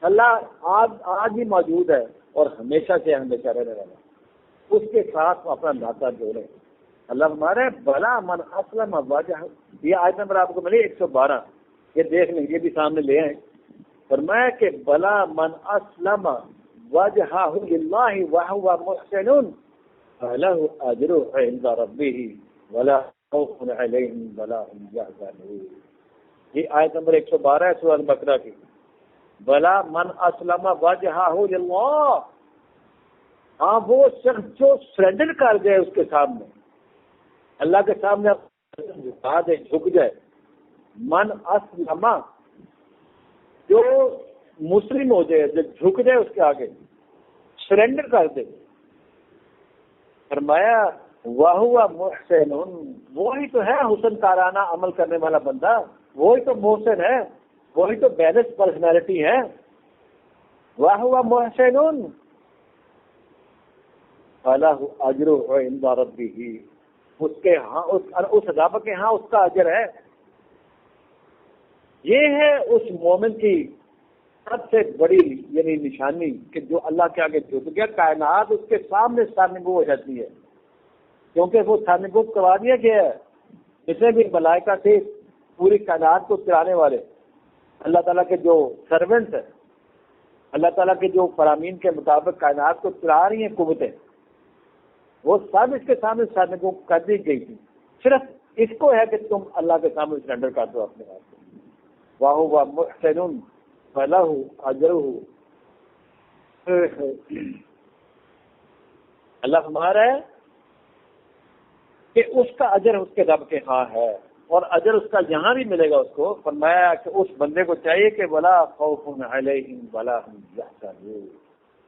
اللہ آج بھی موجود ہے اور ہمیشہ سے ہمیشہ رہنے والا. اس کے ساتھ اپنا ناطہ جوڑے. اللہ ہمارے بلا من اسلم وجہ، یہ آیت نمبر آپ کو ملی 112. یہ دیکھ لیں، یہ بھی سامنے لے آئیں. فرمایا کہ بلا من اسلم وجہہ للہ وہو محسن فلہ اجرہ عند ربہ ولا خوف علیہم ولا هم یحزنون. یہ آیت نمبر 112 ہے سورہ البقرہ کی. بلا من اسلم وجہہ للہ، ہاں وہ شخص جو سرنڈر کر گئے اس کے سامنے، اللہ کے سامنے جھکا دے، جھک جائے. من اسلم، جو مسلم ہو جائے، جو جھک جائے اس کے آگے، سرنڈر کر دے. فرمایا وَهُوَ مُحْسِنٌ، وہی تو ہے حسن کارانہ عمل کرنے والا بندہ، وہی تو محسن ہے، وہی تو بیلنس پرسنالٹی ہے۔ وَهُوَ مُحْسِنٌ فَلَهُ أَجْرُهُ عِندَ رَبِّهِ، اس کے ہاں اس رب کے ہاں اس کا اجر ہے۔ یہ ہے اس مومن کی سب سے بڑی یعنی نشانی کہ جو اللہ کے آگے جھک گیا، کائنات اس کے سامنے سامنے ہو جاتی ہے، کیونکہ وہ سامنے کروا دیا گیا ہے۔ جتنے بھی ملائکہ تھے پوری کائنات کو چلانے والے، اللہ تعالیٰ کے جو سرونٹس ہیں، اللہ تعالیٰ کے جو فرامین کے مطابق کائنات کو چلا رہی ہیں قوتیں، وہ سب اس کے سامنے سامنے کو کر دی گئی تھی۔ صرف اس کو ہے کہ تم اللہ کے سامنے سرنڈر کر دو اپنے آپ کو۔ وَهُوَ مُحْسِنٌ فَلَهُ أَجْرُهُ، اللہ فرما رہا ہے کہ اس کا اجر اس کے رب کے ہاں ہے، اور اجر اس کا یہاں بھی ملے گا۔ اس کو فرمایا کہ اس بندے کو چاہیے کہ وَلَا خَوْفٌ عَلَيْهِمْ وَلَا هُمْ يَحْزَنُونَ،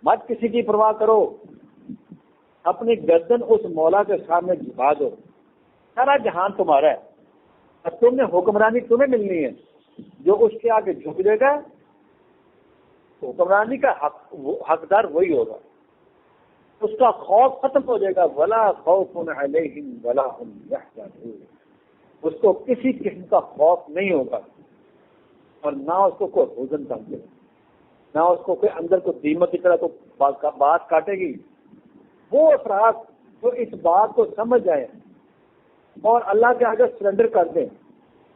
مت کسی کی پرواہ کرو، اپنی گردن اس مولا کے سامنے جھکا دو۔ سارا جہان تمہارا ہے، اور تم نے حکمرانی تمہیں ملنی ہے۔ جو اس کے آگے جھک دے گا حکمرانی کا حقدار وہی ہوگا، اس کا خوف ختم ہو جائے گا۔ ولا خوف علیہم ولا هم يحزنون، اس کو کسی قسم کا خوف نہیں ہوگا، اور نہ اس کو کوئی حزن سمجھے، نہ اس کو کوئی اندر کو دیمک کی طرح کو بات کاٹے گی۔ وہ افراد جو اس بات کو سمجھ جائیں اور اللہ کے آگے سرنڈر کر دیں،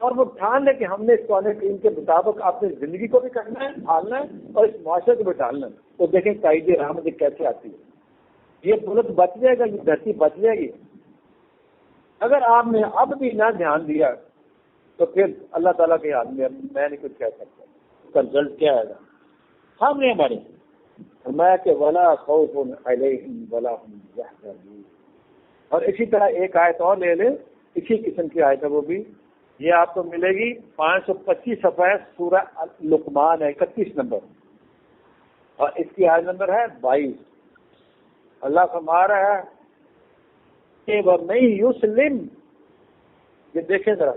اور وہ ٹھان لیں کہ ہم نے اس قرآن کریم کے مطابق اپنی زندگی کو بھی کرنا ہے، ڈھالنا ہے، اور اس معاشرے کو بھی ڈھالنا ہے، تو دیکھیں تائید رحمت کیسے آتی ہے۔ یہ ملک بچ جائے گا، یہ دھرتی بچ جائے گی۔ اگر آپ نے اب بھی نہ دھیان دیا تو پھر اللہ تعالیٰ کے ہاتھ میں نہیں کچھ کہہ سکتا، اس کا رزلٹ کیا آئے گا سامنے ہمارے۔ فرمایا کہ ولا خوف علیہم ولا هم يحزنون۔ اور اسی طرح ایک آیت اور لے لیں، اسی قسم کی آیت ہے وہ بھی، یہ آپ کو ملے گی 525 صفحہ سورہ لقمان ہے، 31 نمبر، اور اس کی آیت نمبر ہے 22۔ اللہ فرما رہا ہے کہ وَمَن يُسْلِمْ، یہ دیکھیں ذرا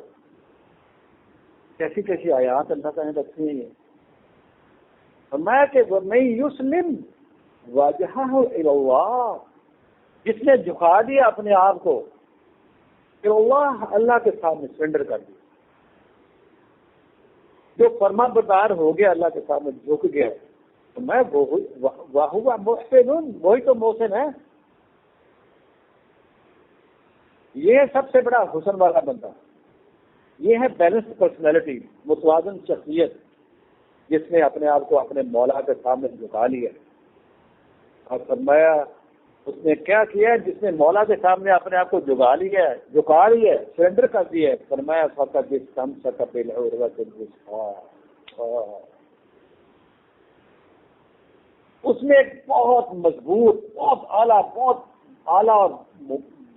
کیسی کیسی آیات اللہ تعالیٰ نے رکھی ہیں۔ یہ فرمایا کہ وَمَن يُسْلِمْ وَجْهَهُ إِلَى اللَّهِ، جس نے جھکا دیا اپنے آپ کو کہ اللہ کے سامنے سرنڈر کر دیا، جو فرما بردار ہو گیا، اللہ کے سامنے جھک گیا، تو میں وَهُوَ مُحْسِنٌ، وہی تو محسن ہے۔ یہ سب سے بڑا حسن والا بندہ، یہ ہے بیلنس پرسنالٹی، متوازن شخصیت، جس نے اپنے آپ کو اپنے مولا کے سامنے جھکا لیا۔ اور فرمایا اس نے کیا کیا ہے، جس نے مولا کے سامنے اپنے آپ کو جھکا لیا ہے، سرنڈر کر دیا ہے۔ فرمایا فقط استمسک بالعروۃ الوثقی، اس نے ایک بہت مضبوط، بہت اعلیٰ اور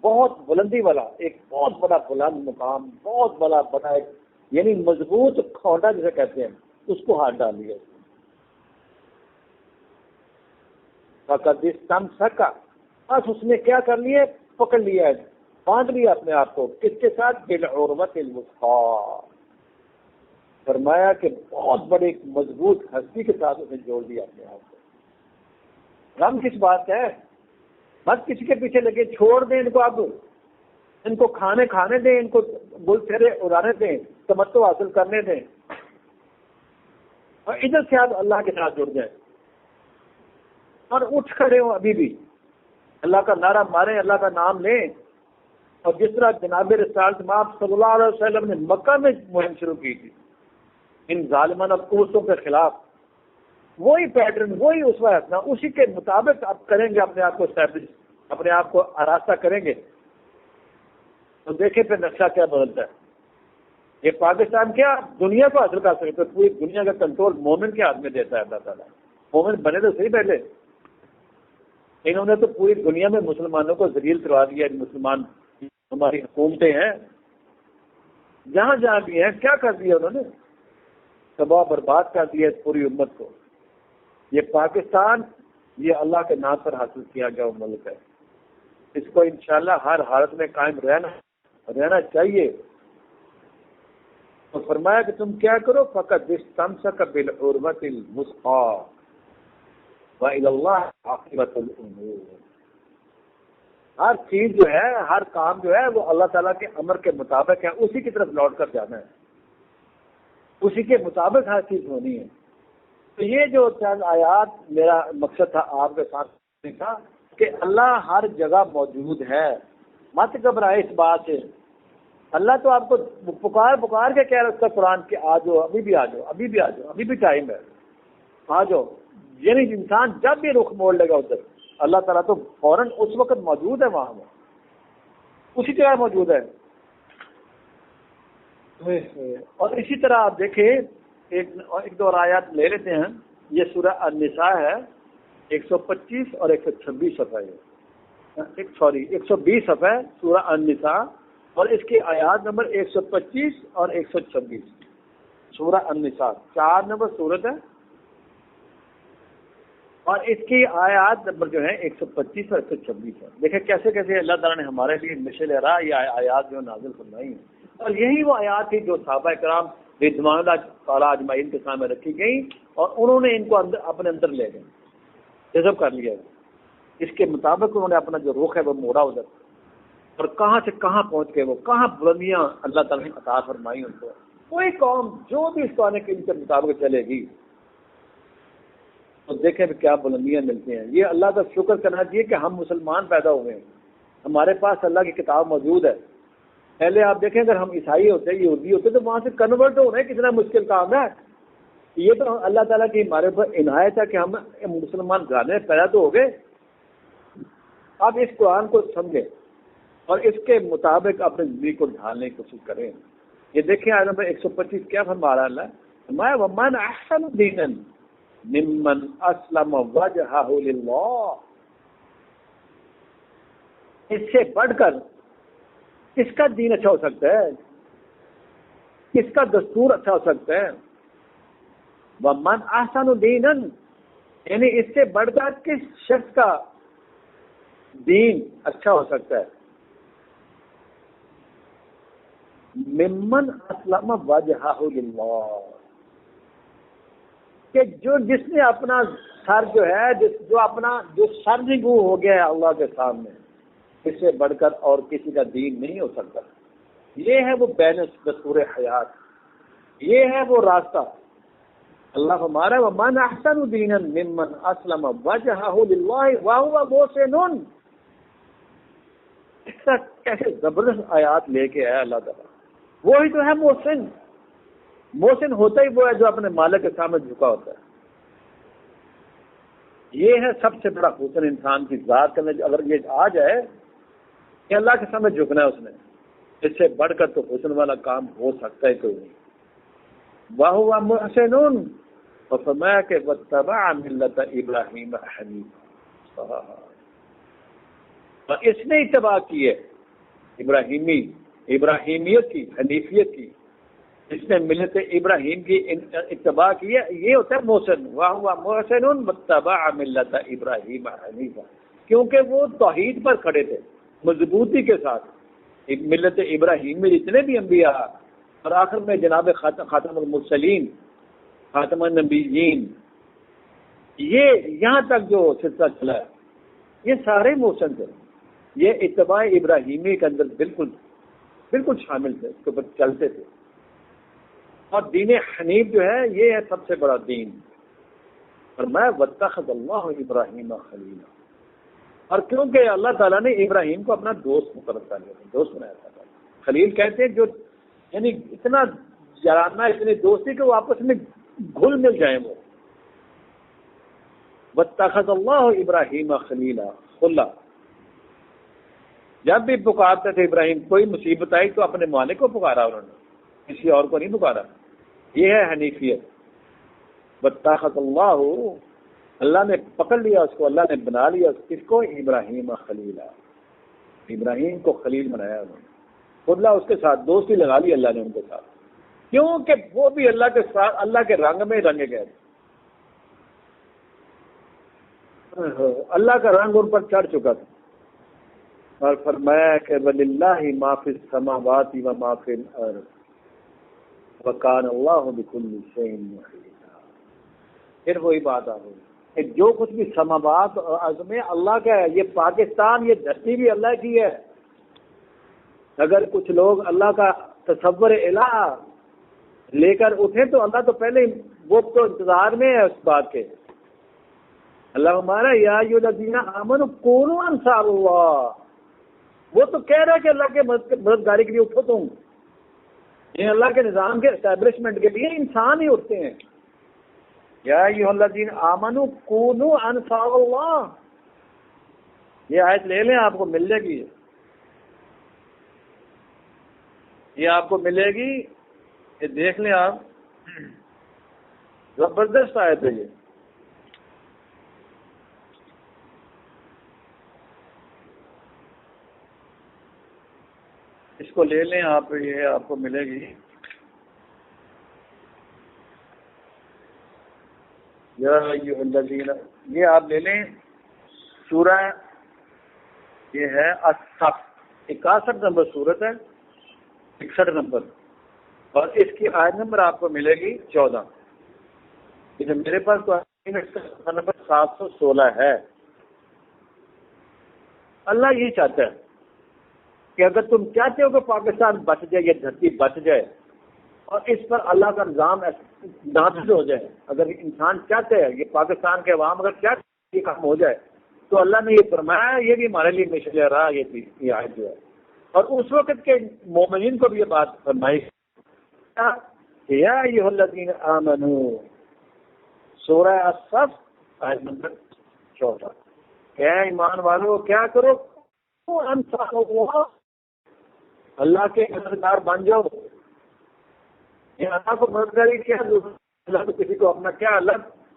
بہت بلندی والا، ایک بہت بڑا بلند مقام، بہت بڑا ایک یعنی مضبوط کھونٹا جسے کہتے ہیں، اس کو ہاتھ ڈال دیا۔ فقط استمسک، بس اس نے کیا کر لیا، پکڑ لیا ہے، باندھ لیا اپنے آپ کو، کس کے ساتھ، بالعروۃ الوثقی، فرمایا کہ بہت بڑے مضبوط ہستی کے ساتھ اس نے جوڑ دیا اپنے آپ کو۔ غم کس بات کا ہے، مت کسی کے پیچھے لگے، چھوڑ دیں ان کو، اب ان کو کھانے دیں، ان کو گل پھیرے اڑانے دیں، تمتع حاصل کرنے دیں، اور ادھر سے آپ اللہ کے ساتھ جڑ جائیں اور اٹھ کھڑے ہوں، ابھی بھی اللہ کا نعرہ ماریں، اللہ کا نام لیں۔ اور جس طرح جناب رسالت مآب صلی اللہ علیہ وسلم نے مکہ میں مہم شروع کی تھی ان ظالمانہ قوتوں کے خلاف، وہی پیٹرن، وہی اسوہ حسنہ، اسی کے مطابق آپ کریں گے، اپنے آپ کو اسٹیبلش، اپنے آپ کو آراستہ کریں گے، تو دیکھیں پھر نقشہ کیا بدلتا ہے۔ یہ پاکستان کیا دنیا کو حاصل کر سکتے، پوری دنیا کا کنٹرول مومن کے ہاتھ میں دیتا ہے اللہ تعالیٰ۔ مومن بنے تو صحیح پہلے، انہوں نے تو پوری دنیا میں مسلمانوں کو ذلیل کروا دیا۔ مسلمان ہماری حکومتیں ہیں جہاں جہاں بھی ہیں، کیا کر دیا انہوں نے، تباہ برباد کر دیا اس پوری امت کو۔ یہ پاکستان یہ اللہ کے نام پر حاصل کیا گیا ملک ہے، اس کو انشاءاللہ ہر حالت میں قائم رہنا چاہیے. تو فرمایا کہ تم کیا کرو، فقط استمسک بالعروۃ الوثقی وإلی اللہ عاقبۃ الامور. ہر چیز جو ہے، ہر کام جو ہے وہ اللہ تعالیٰ کے امر کے مطابق ہے، اسی کی طرف لوٹ کر جانا ہے، اسی کے مطابق ہر چیز ہونی ہے. تو یہ جو چند آیات میرا مقصد تھا آپ کے ساتھ تھا کہ اللہ ہر جگہ موجود ہے. مت گھبرائے اس بات سے. اللہ تو آپ کو پکار کے کہہ رہا ہے قرآن کے آ جاؤ، ابھی بھی آ جاؤ، ابھی بھی آ جاؤ، ابھی بھی ٹائم ہے، آ جاؤ. یعنی انسان جب بھی رخ موڑ لے گا ادھر، اللہ تعالیٰ تو فوراً اس وقت موجود ہے، وہاں اسی جگہ موجود ہے. اور اسی طرح آپ دیکھیں ایک دو اور آیات لے لیتے ہیں. یہ سورہ النساء ہے، 125 اور 126 صفحہ ہے، 120 صفحہ ہے سورہ النساء، اور اس کی آیات نمبر 125 اور 126. سورہ النساء 4 نمبر سورت ہے، اور اس کی آیات نمبر جو ہے 125 اور 126 ہے. دیکھیں کیسے کیسے اللہ تعالیٰ نے ہمارے لیے مشعل راہ یہ آیات جو نازل فرمائی ہیں. اور یہی وہ آیات تھی جو صحابہ کرام رضوان اللہ تعالیٰ اجمعین کے سامنے رکھی گئی، اور انہوں نے ان کو اپنے اندر لے گئے، جذب کر لیا. اس کے مطابق انہوں نے اپنا جو رخ ہے وہ موڑا ادھر، اور کہاں سے کہاں پہنچ گئے، وہ کہاں بلندیاں اللہ تعالیٰ نے عطا فرمائی ان کو. کوئی قوم جو بھی اس قرآن کے ان کے مطابق چلے گی تو دیکھیں کیا بلندیاں ملتی ہیں. یہ اللہ کا شکر کرنا چاہیے کہ ہم مسلمان پیدا ہوئے ہیں، ہمارے پاس اللہ کی کتاب موجود ہے. پہلے آپ دیکھیں اگر ہم عیسائی ہوتے، یہودی ہوتے، تو وہاں سے کنورٹ ہونا کتنا مشکل کام ہے. یہ تو اللہ تعالیٰ کی ہمارے اوپر عنایت ہے کہ ہم مسلمان گھرانے پیدا تو ہو گئے. آپ اس قرآن کو سمجھیں اور اس کے مطابق اپنے زندگی کو ڈھالنے کی کوشش کریں. یہ دیکھیں آیت نمبر 125 کیا فرما رہا اللہ، فرمایا وَمَنْ أَحْسَنُ دِينًا مِمَّنْ أَسْلَمَ وَجْهَهُ لِلَّهِ. اس سے بڑھ کر کس کا دین اچھا ہو سکتا ہے، کس کا دستور اچھا ہو سکتا ہے. وَمَنْ أَحْسَنُ دِينًا، یعنی اس سے بڑھ کر کس شخص کا دین اچھا ہو سکتا ہے. ممن اسلم وجهه للہ، کہ جس نے اپنا سر جو ہے جو سر نگو ہو گیا ہے اللہ کے سامنے، اس سے بڑھ کر اور کسی کا دین نہیں ہو سکتا. یہ ہے وہ بین دستور حیات، یہ ہے وہ راستہ. اللہ ہمارا ومن احسن دینا ممن اسلم وجهه للہ وهو محسن. کیسے زبردست آیات لے کے آیا اللہ تعالیٰ. وہی تو ہے محسن. محسن ہوتا ہی وہ ہے جو اپنے مالک کے سامنے جھکا ہوتا ہے. یہ ہے سب سے بڑا حسن انسان کی ذات کرنے. اگر یہ آ جائے کہ اللہ کے سامنے جھکنا ہے اس نے، اس سے بڑھ کر تو حسن والا کام ہو سکتا ہے کوئی نہیں. وَهُوَ مُحْسِنٌ، اور فرمایا کہ وَاتَّبَعَ مِلَّةَ إِبْرَاهِيمَ حَنِيفًا، اور اس نے اتباع کی ہے ابراہیمیت کی، حنیفیت کی. جس نے ملت ابراہیم کی اتباع کی ہے یہ ہوتا ہے محسن. وَهُوَ مُحْسِنٌ وَاتَّبَعَ مِلَّةَ إِبْرَاهِيمَ حَنِيفًا، کیونکہ وہ توحید پر کھڑے تھے مضبوطی کے ساتھ. ملت ابراہیم میں جتنے بھی انبیاء اور آخر میں جناب خاتم المرسلین، خاتم النبیین، یہ یہاں تک جو سلسلہ چلا ہے یہ سارے محسن تھے. یہ اتباع ابراہیمی کے اندر بالکل شامل تھے، اس کے اوپر چلتے تھے. اور دین حنیف جو ہے یہ ہے سب سے بڑا دین. فرمایا واتخذ اللہ ابراہیم خلیلا، اور کیونکہ اللہ تعالیٰ نے ابراہیم کو اپنا دوست مقرر کر لیا، دوست بنایا تھا. خلیل کہتے ہیں جو یعنی اتنا جاننا، اتنی دوستی کہ وہ آپس میں گھل مل جائیں. وہ واتخذ اللہ ابراہیم خلیلا، خلا. جب بھی پکارتے تھے ابراہیم، کوئی مصیبت آئی تو اپنے مالک کو پکارا انہوں نے، کسی اور کو نہیں پکارا. یہ ہے حنیفیت. واتخذ اللہ، اللہ نے پکڑ لیا اس کو، اللہ نے بنا لیا کس کو، ابراہیم خلیلا. ابراہیم کو خلیل بنایا انہوں نے. خلا اس کے ساتھ دوستی لگا لی اللہ نے ان کے ساتھ، کیونکہ وہ بھی اللہ کے ساتھ اللہ کے رنگ میں رنگے گئے. اللہ کا رنگ ان پر چڑھ چکا تھا. اور فرمایا کہ وَلِلَّهِ مَا فِي السَّمَاوَاتِ وَمَا فِي الْأَرْضِ وَكَانَ اللَّهُ بِكُلِّ شَيْءٍ مُحِيطًا۔ پھر وہی بات آ گئی کہ جو کچھ بھی سماوات اور ارض میں اللہ کا ہے، یہ پاکستان، یہ دھرتی بھی اللہ کی ہے۔ اگر کچھ لوگ اللہ کا تصور الہ لے کر اٹھے تو اللہ تو پہلے وہ تو انتظار میں ہے اس بات کے۔ اللہ ہمارا یا ایھا الذین آمنوا کونوا انصار اللہ، وہ تو کہہ رہا ہے کہ اللہ کے مددگاری کے لیے اٹھو تم۔ یہ اللہ کے نظام کے اسٹیبلشمنٹ کے لیے انسان ہی اٹھتے ہیں۔ یا ایھا الذین آمنوا کونوا انصار اللہ، یہ آیت لے لیں، آپ کو مل جائے گی، یہ آپ کو ملے گی، یہ دیکھ لیں آپ، زبردست آیت ہے یہ۔ اس کو لے لیں آپ، یہ آپ کو ملے گی۔ یا ایھا الذین، یہ آپ لے لیں سورہ، یہ ہے الصف، 61 نمبر سورت ہے، 61 نمبر، اور اس کی آیت نمبر آپ کو ملے گی 14۔ لیکن میرے پاس تو نمبر 716 ہے۔ اللہ یہ چاہتا ہے کہ اگر تم چاہتے ہو کہ پاکستان بچ جائے، یہ دھرتی بچ جائے اور اس پر اللہ کا نظام نافذ ہو جائے، اگر انسان چاہتے ہیں، یہ پاکستان کے عوام اگر چاہتے ہیں یہ کام ہو جائے، تو اللہ نے یہ فرمایا، یہ بھی ہمارے لیے مشعل راہ یہ آیت جو ہے۔ اور اس وقت کے مومنین کو بھی یہ بات فرمائی، یا ایھا الذین آمنوا، سورہ الصف آیت نمبر 14، کہ ایمان والو کیا کرو، انصار اللہ، اللہ کے مددگار بن جاؤ۔ یہ اللہ کو مددگاری کیا، اللہ تو کسی کو اپنا کیا،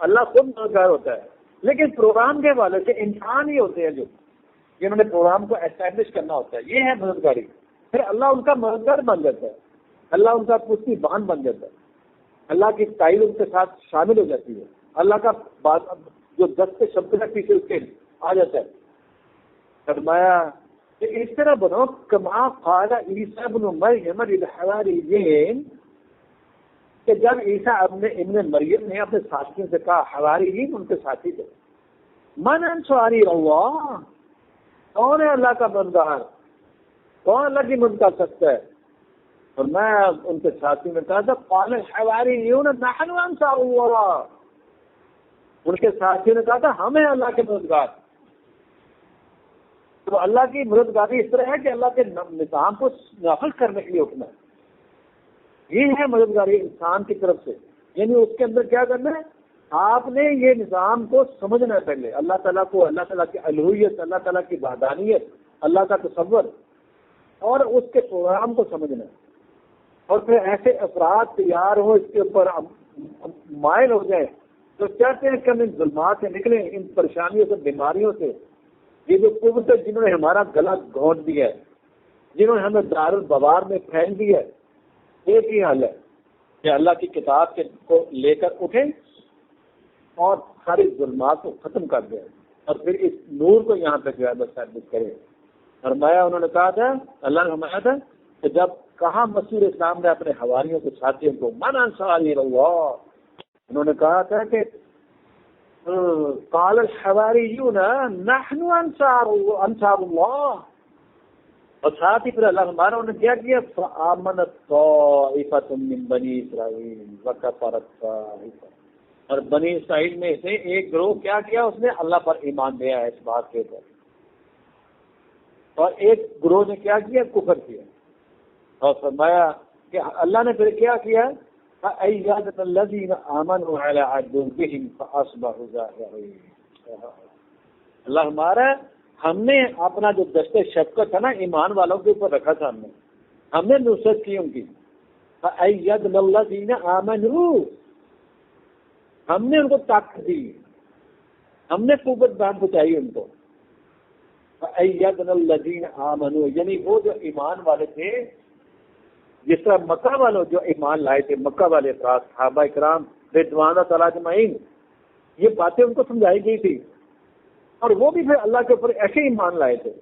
اللہ خود مددگار ہوتا ہے، لیکن پروگرام کے حوالے سے انسان ہی ہوتے ہیں جو جنہوں نے پروگرام کو اسٹیبلش کرنا ہوتا ہے، یہ ہے مددگاری۔ پھر اللہ ان کا مددگار بن جاتا ہے، اللہ ان کا پشتی بان بن جاتا ہے، اللہ کی تائید ان کے ساتھ شامل ہو جاتی ہے، اللہ کا جو دست شبد ہے پیچھے اس کے آ جاتا ہے۔ فرمایا کہ اس طرح بنو کما قال عیسیٰ ابن مریم للحواریین، کہ جب عیسیٰ ابن مریم نے اپنے ساتھیوں سے کہا، حواریین ان کے ساتھی تھے، من انصاری اللہ، کون ہے اللہ کا مددگار، کون اللہ کی مدد کر سکتا ہے؟ اور میں ان کے ساتھیوں نے کہا تھا، قال الحواریون نحن انصار اللہ، ان کے ساتھیوں نے کہا تھا ہم ہیں اللہ کے مددگار۔ تو اللہ کی مددگاری اس طرح ہے کہ اللہ کے نظام کو نافذ کرنے کے لیے اٹھنا ہے، یہ ہے مددگاری انسان کی طرف سے۔ یعنی اس کے اندر کیا کرنا ہے، آپ نے یہ نظام کو سمجھنا ہے پہلے، اللہ تعالیٰ کو، اللہ تعالیٰ کی الوہیت، اللہ تعالیٰ کی وحدانیت، اللہ کا تصور، اور اس کے پروگرام کو سمجھنا ہے، اور پھر ایسے افراد تیار ہو اس کے اوپر مائل ہو جائے تو چاہتے ہیں کہ ہم ان ظلمات سے نکلیں، ان پریشانیوں سے، بیماریوں سے۔ یہ جو قوتیں جنہوں نے ہمارا گلا گھونٹ دیا ہے، جنہوں نے ہمیں دار البوار میں پھینک دیا ہے، ایک ہی حل ہے کہ اللہ کی کتاب کو لے کر اٹھیں اور ساری ظلمات کو ختم کر دیں، اور پھر اس نور کو یہاں پہ جو ہے ثابت کریں۔ فرمایا، انہوں نے کہا تھا، اللہ نے فرمایا تھا کہ جب کہا مسیح اسلام نے اپنے حواریوں کے ساتھیوں کو، من انصاری اللہ، انہوں نے کہا تھا کہ قال الحواریون نحن انصار اللہ، اور ساتھ ہی پھر اللہ ہمارا انہوں نے کیا فآمنت طائفۃ من بنی اسرائیل وکفرت طائفۃ، اور بنی اسرائیل میں سے ایک گروہ کیا کیا، اس نے اللہ پر ایمان لیا ہے اس بات کے اوپر، اور ایک گروہ نے کیا کیا، کفر کیا۔ اور فرمایا کہ اللہ نے پھر کیا کیا، فَأَيَّدْنَا الَّذِينَ آمَنُوا عَلَىٰ عَدُوِّهِمْ فَأَصْبَحُوا ظَاهِرِينَ۔ اللہ ہمارا، ہم نے اپنا جو دست شفقت ہے نا ایمان والوں کے اوپر رکھا تھا، ہم نے نصرت کی ان کی۔ فَأَيَّدْنَا الَّذِينَ آمَنُوا، ہم نے ان کو طاقت دی، ہم نے قوت پہنچائی ان کو۔ فَأَيَّدْنَا الَّذِينَ آمَنُوا، یعنی وہ جو ایمان والے تھے، جس طرح مکہ والوں جو ایمان لائے تھے، مکہ والے افراد، صحابہ کرام رضوان اللہ تعالیٰ اجمعین، یہ باتیں ان کو سمجھائی گئی تھی، اور وہ بھی پھر اللہ کے اوپر ایسے ایمان لائے تھے۔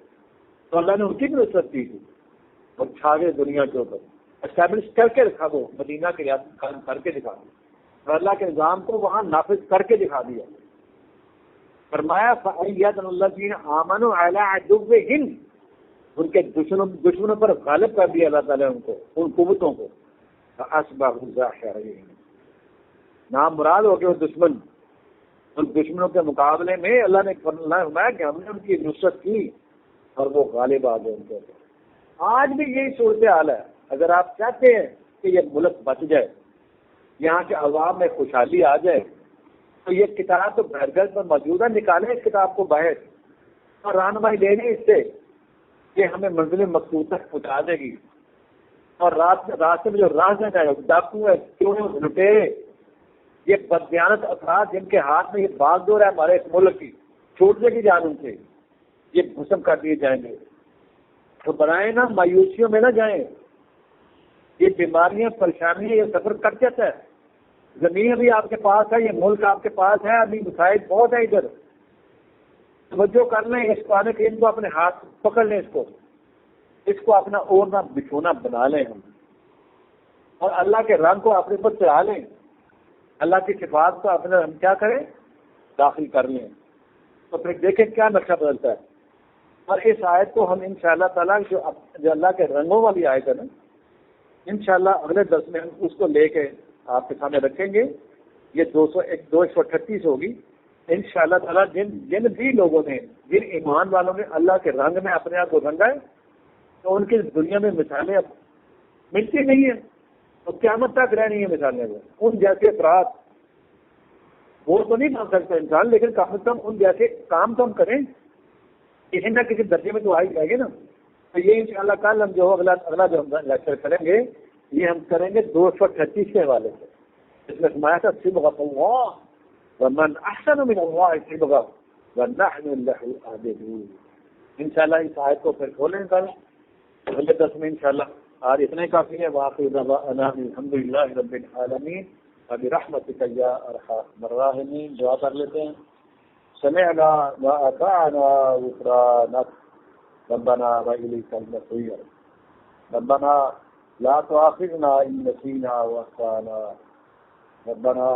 تو اللہ نے ان کی بھی نصرت کی تھی اور چھا گئے دنیا کے اوپر، اسٹیبلش کر کے رکھا، وہ مدینہ کے ریاست کر کے دکھا دیا اور اللہ کے نظام کو وہاں نافذ کر کے دکھا دیا۔ فرمایا فَأَيَّدَنَ الَّذِينَ آمَنُوا عَلَىٰ عَدُوِّهِمْ، ان کے دشمنوں پر غالب کر دیا اللہ تعالیٰ ان کو، ان قوتوں کو۔ فَأَصْبَحُوا ظَاهِرِينَ، نام مراد ہو گئے وہ دشمن، ان دشمنوں کے مقابلے میں اللہ نے فرمایا کہ ہم نے ان کی نصرت کی اور وہ غالب آ گئے ان کے اوپر۔ آج بھی یہی صورتحال ہے۔ اگر آپ چاہتے ہیں کہ یہ ملک بچ جائے، یہاں کے عوام میں خوشحالی آ جائے، تو یہ کتاب تو گھر گھر پر موجود ہے، نکالیں اس کتاب کو باہر اور رہنمائی لے لیں اس سے کہ ہمیں منزل مقصود تک پہنچا دے گی۔ اور راستے میں جو راہ ہے، ڈاکو ہے، چور، لٹیرے، یہ بددیانت افراد جن کے ہاتھ میں یہ باغ دور ہے ہمارے اس ملک کی، چھوٹ جائے گی جان ان سے، یہ ختم کر دیے جائیں گے۔ تو بنائیں نا، مایوسیوں میں نہ جائیں، یہ بیماریاں، پریشانیاں، یہ سفر کٹ جاتا ہے۔ زمین بھی آپ کے پاس ہے، یہ ملک آپ کے پاس ہے، ابھی مسائل بہت ہے ادھر، توجہ کر لیں اس قرآن کریم کو، اپنے ہاتھ پکڑ لیں اس کو اپنا اوڑھنا بچھونا بنا لیں ہم، اور اللہ کے رنگ کو اپنے پر چڑھا لیں، اللہ کی صفات کو اپنے ہم کیا کریں، داخل کر لیں، تو پھر دیکھیں کیا نقشہ بدلتا ہے۔ اور اس آیت کو ہم انشاءاللہ تعالیٰ جو اللہ کے رنگوں والی آیت ہے نا، انشاءاللہ اگلے درس میں ہم اس کو لے کے آپ کے سامنے رکھیں گے۔ یہ 238 ہوگی انشاءاللہ تعالیٰ۔ جن بھی لوگوں نے، جن ایمان والوں نے اللہ کے رنگ میں اپنے آپ کو رنگا ہے، تو ان کی دنیا میں مثالیں اب ملتی نہیں ہیں، تو قیامت تک رہنی ہے مثالیں۔ وہ ان جیسے افراد وہ تو نہیں بن سکتا انسان، لیکن کم از کم ان جیسے کام تو ہم کریں، کسی نہ کسی درجے میں تو آ ہی جائے گے نا۔ تو یہ انشاءاللہ کل ہم جو اگلا جو ہم لیکچر کریں گے، یہ ہم کریں گے 238 کے حوالے سے، اس میں فرمایا تھا صبغۃ اللہ ومن احسن من اللہ صبغۃ ونحن له عابدون۔ انشاءاللہ اس آیت کو پھر کھولیں کل اگلے درس میں انشاءاللہ۔ آج اتنا ہی کافی ہے۔ وآخر دعوانا الحمدللہ رب العالمین وبرحمتک یا ارحم الراحمین۔ دعا کر لیتے ہیں۔ سمعنا وأطعنا غفرانک ربنا وإلیک المصیر ربنا لا تؤاخذنا إن نسينا وأخطأنا ربنا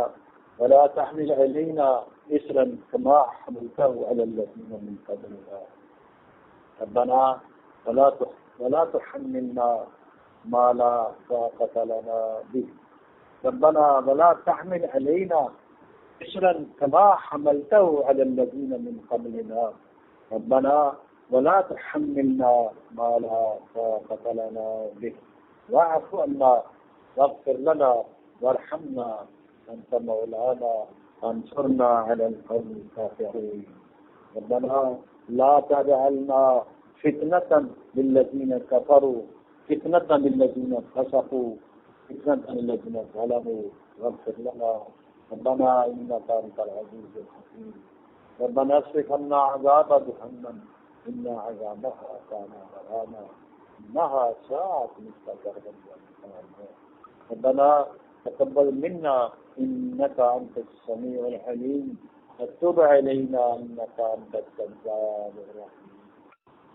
ولا تحمل علينا إصرا كما حملته على الذين من قبلنا ربنا ولا تحملنا ما لا طاقة لنا به ربنا ولا تحمل علينا إصرا كما حملته على الذين من قبلنا ربنا ولا تحملنا ما لا طاقة لنا به واعف عنا واغفر لنا وارحمنا أنت مولانا فانصرنا على القوم الكافرين ربنا لا تجعلنا فتنة للذين كفروا فتنة للذين فسقوا فتنة للذين ظلموا واغفر لنا ربنا إنك أنت العزيز الحكيم ربنا اصرف عنا عذاب جهنم إن عذابها كان غراما إنها ساءت مستقرا ربنا تقبل منا إنك أنت السميع العليم وتب علينا إنك أنت التواب الرحيم۔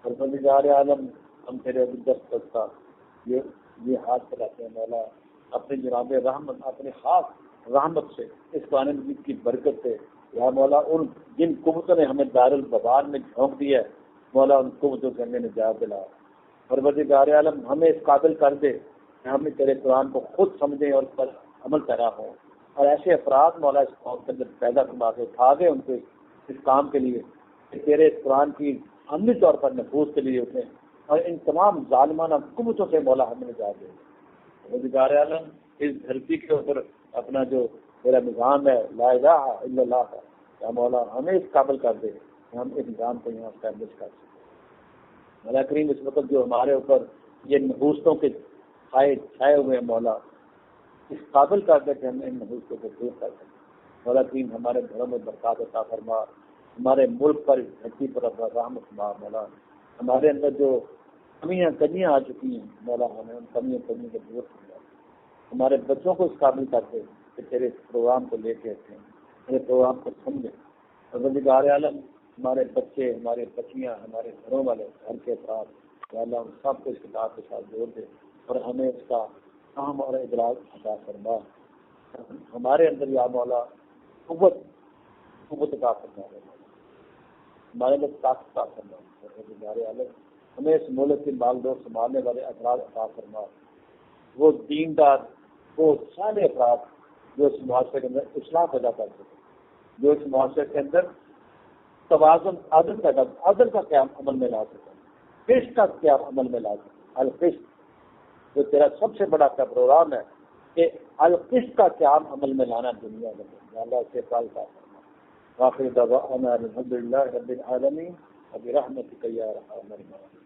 پروردگار عالم، ہم تیرے دست کا یہ ہاتھ پھیلاتے ہیں مولا، اپنی جناب رحمت، اپنے خاص رحمت سے، اس قرآن مجید کی برکت سے یا مولا ان جن قوتوں نے ہمیں دارالبوار میں جھونک دیا ہے، مولا ان قوتوں سے ہمیں نجات دلا۔ پروردگار عالم، ہمیں اس قابل کر دے کہ ہم تیرے قرآن کو خود سمجھیں اور پر عمل پیرا ہوں، اور ایسے افراد مولا اس قوم کے اندر پیدا فرما کے اٹھا دے ان کو اس کام کے لیے کہ تیرے اس قرآن کی عملی طور پر نفوذ کے لیے اٹھیں، اور ان تمام ظالمانہ قوتوں سے مولا ہمیں نجات دے۔ پروردگار عالم، اس دھرتی کے اوپر اپنا جو میرا نظام ہے لا الہ الا اللہ کا، یا مولا ہمیں اس قابل کر دے کہ ہم اس نظام کو یہاں اسٹیبلش کر سکیں۔ مولا کریم، اس وقت جو ہمارے اوپر یہ نحوستوں کے چھائے ہوئے ہیں مولا، اس قابل کر دے کہ ہم ان نحوستوں کو دور کر سکیں۔ مولا کریم، ہمارے گھروں میں برکات عطا فرما، ہمارے ملک پر، دھرتی پر اپنا رحمت فرما مولا۔ ہمارے اندر جو کمیاں آ چکی ہیں مولا، ہمیں ان کمیوں کو دور کرنا، ہمارے بچوں کو اس قابل کرتے کہ تیرے اس پروگرام کو لے کے رکھیں، تیرے پروگرام کو سمجھیں۔ پروردگار عالم، ہمارے بچے، ہمارے بچیاں، ہمارے گھروں والے، گھر کے افراد، یا اللہ ہم سب کو اس کتاب کے ساتھ جوڑ دے اور ہمیں اس کا فہم اور ادراک عطا فرما. ہمارے اندر یا مولا قوت عطا فرما، ہمارے اندر طاقت عطا فرما، ہمارے عالم ہمیں اس ملک کی باغ ڈور سنبھالنے والے افراد عطا فرما، وہ دیندار، وہ سارے افراد جو اس معاشرے کے اندر اصلاح پیدا کر سکے، جو اس معاشرے کے اندر توازن، عدل کا قیام عمل میں لا سکے، قسط کا قیام عمل میں لا سکے. القسط جو تیرا سب سے بڑا پروگرام ہے کہ القسط کا قیام عمل میں لانا دنیا میں. اللہ سے پال کا واقعی دعوانا الحمدللہ رب العالمین وبرحمتک یا ارحم الراحمین.